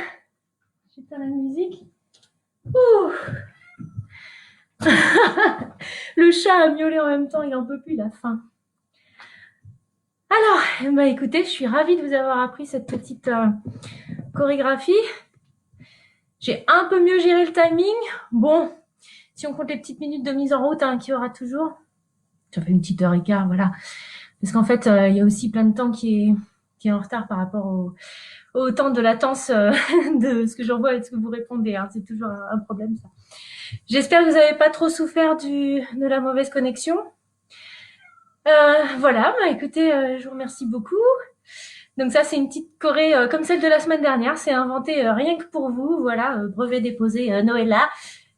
J'éteins la musique. Ouh. Le chat a miaulé en même temps, il en peut plus, il a faim. Alors, bah écoutez, je suis ravie de vous avoir appris cette petite chorégraphie. J'ai un peu mieux géré le timing. Bon, si on compte les petites minutes de mise en route qu'il y aura toujours, ça fait une petite heure et quart, voilà. Parce qu'en fait, il y a aussi plein de temps qui est en retard par rapport au temps de latence de ce que j'envoie et de ce que vous répondez. C'est toujours un problème, ça. J'espère que vous n'avez pas trop souffert de la mauvaise connexion. Voilà, bah écoutez, je vous remercie beaucoup. Donc ça, c'est une petite choré comme celle de la semaine dernière. C'est inventé rien que pour vous. Voilà, brevet déposé Noëlla,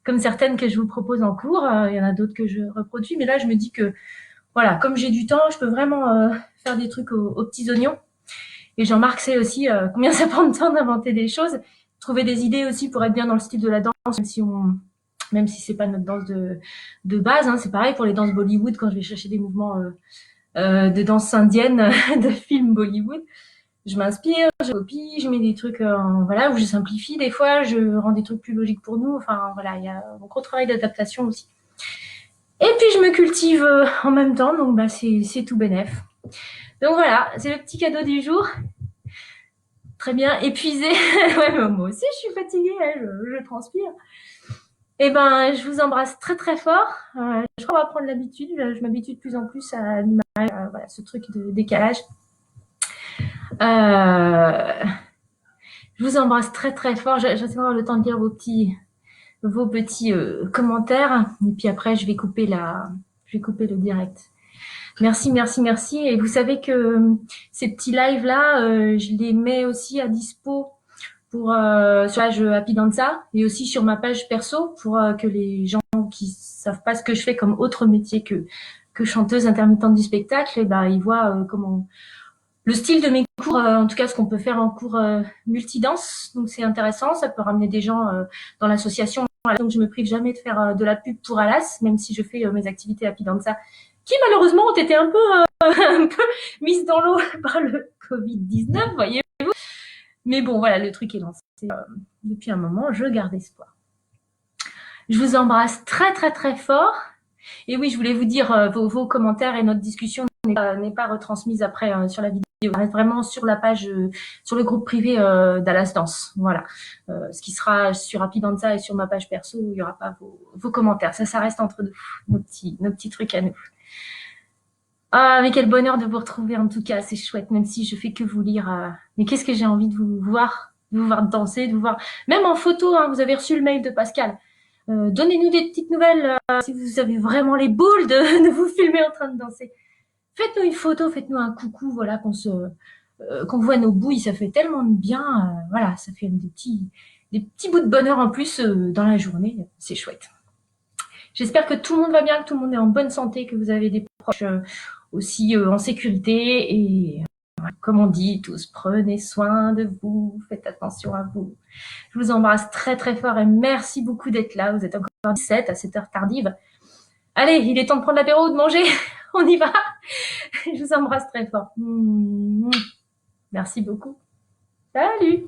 comme certaines que je vous propose en cours. Il y en a d'autres que je reproduis. Mais là, je me dis que, voilà, comme j'ai du temps, je peux vraiment faire des trucs aux petits oignons. Et Jean-Marc sait aussi combien ça prend de temps d'inventer des choses. Trouver des idées aussi pour être bien dans le style de la danse, même si c'est pas notre danse de base. C'est pareil pour les danses Bollywood, quand je vais chercher des mouvements de danse indienne, de films Bollywood. Je m'inspire, je copie, je mets des trucs voilà, où je simplifie des fois, je rends des trucs plus logiques pour nous. Enfin voilà, il y a un gros travail d'adaptation aussi. Et puis je me cultive en même temps, donc bah c'est tout bénef. Donc voilà, c'est le petit cadeau du jour. Très bien, épuisée. Ouais, moi aussi je suis fatiguée, je transpire. Et ben, je vous embrasse très très fort. Je crois qu'on va prendre l'habitude. Je m'habitue de plus en plus à l'image, voilà, ce truc de décalage. Je vous embrasse très très fort. J'essaie d'avoir le temps de lire vos petits commentaires. Et puis après, je vais couper le direct. Merci, merci, merci. Et vous savez que ces petits lives là, je les mets aussi à dispo pour sur la page Happy Danza et aussi sur ma page perso pour que les gens qui savent pas ce que je fais comme autre métier que chanteuse intermittente du spectacle, et ben ils voient comment le style de mes cours, en tout cas ce qu'on peut faire en cours multidanse. Donc c'est intéressant, ça peut ramener des gens dans l'association. Donc je me prive jamais de faire de la pub pour Alas, même si je fais mes activités Happy Danza, qui malheureusement ont été un peu, un peu mises dans l'eau par le Covid-19, voyez-vous. Mais bon, voilà, le truc est lancé depuis un moment, je garde espoir. Je vous embrasse très très très fort. Et oui, je voulais vous dire, vos commentaires et notre discussion n'est pas retransmise après sur la vidéo. On reste vraiment sur la page, sur le groupe privé d'Alas Danse. Voilà. Ce qui sera sur Happy Danza et sur ma page perso, il n'y aura pas vos commentaires. Ça reste entre nous, nos petits trucs à nous. Ah, mais quel bonheur de vous retrouver en tout cas, c'est chouette, même si je fais que vous lire. Mais qu'est-ce que j'ai envie de vous voir danser, de vous voir, même en photo, hein, vous avez reçu le mail de Pascal. Donnez-nous des petites nouvelles si vous avez vraiment les boules de vous filmer en train de danser. Faites-nous une photo, faites-nous un coucou, voilà, qu'on voit nos bouilles, ça fait tellement de bien. Voilà, ça fait des petits bouts de bonheur en plus dans la journée, c'est chouette. J'espère que tout le monde va bien, que tout le monde est en bonne santé, que vous avez des proches aussi en sécurité et comme on dit tous, prenez soin de vous, faites attention à vous. Je vous embrasse très très fort et merci beaucoup d'être là. Vous êtes encore 17 à cette heure tardive. Allez, il est temps de prendre l'apéro ou de manger. On y va. Je vous embrasse très fort. Merci beaucoup. Salut.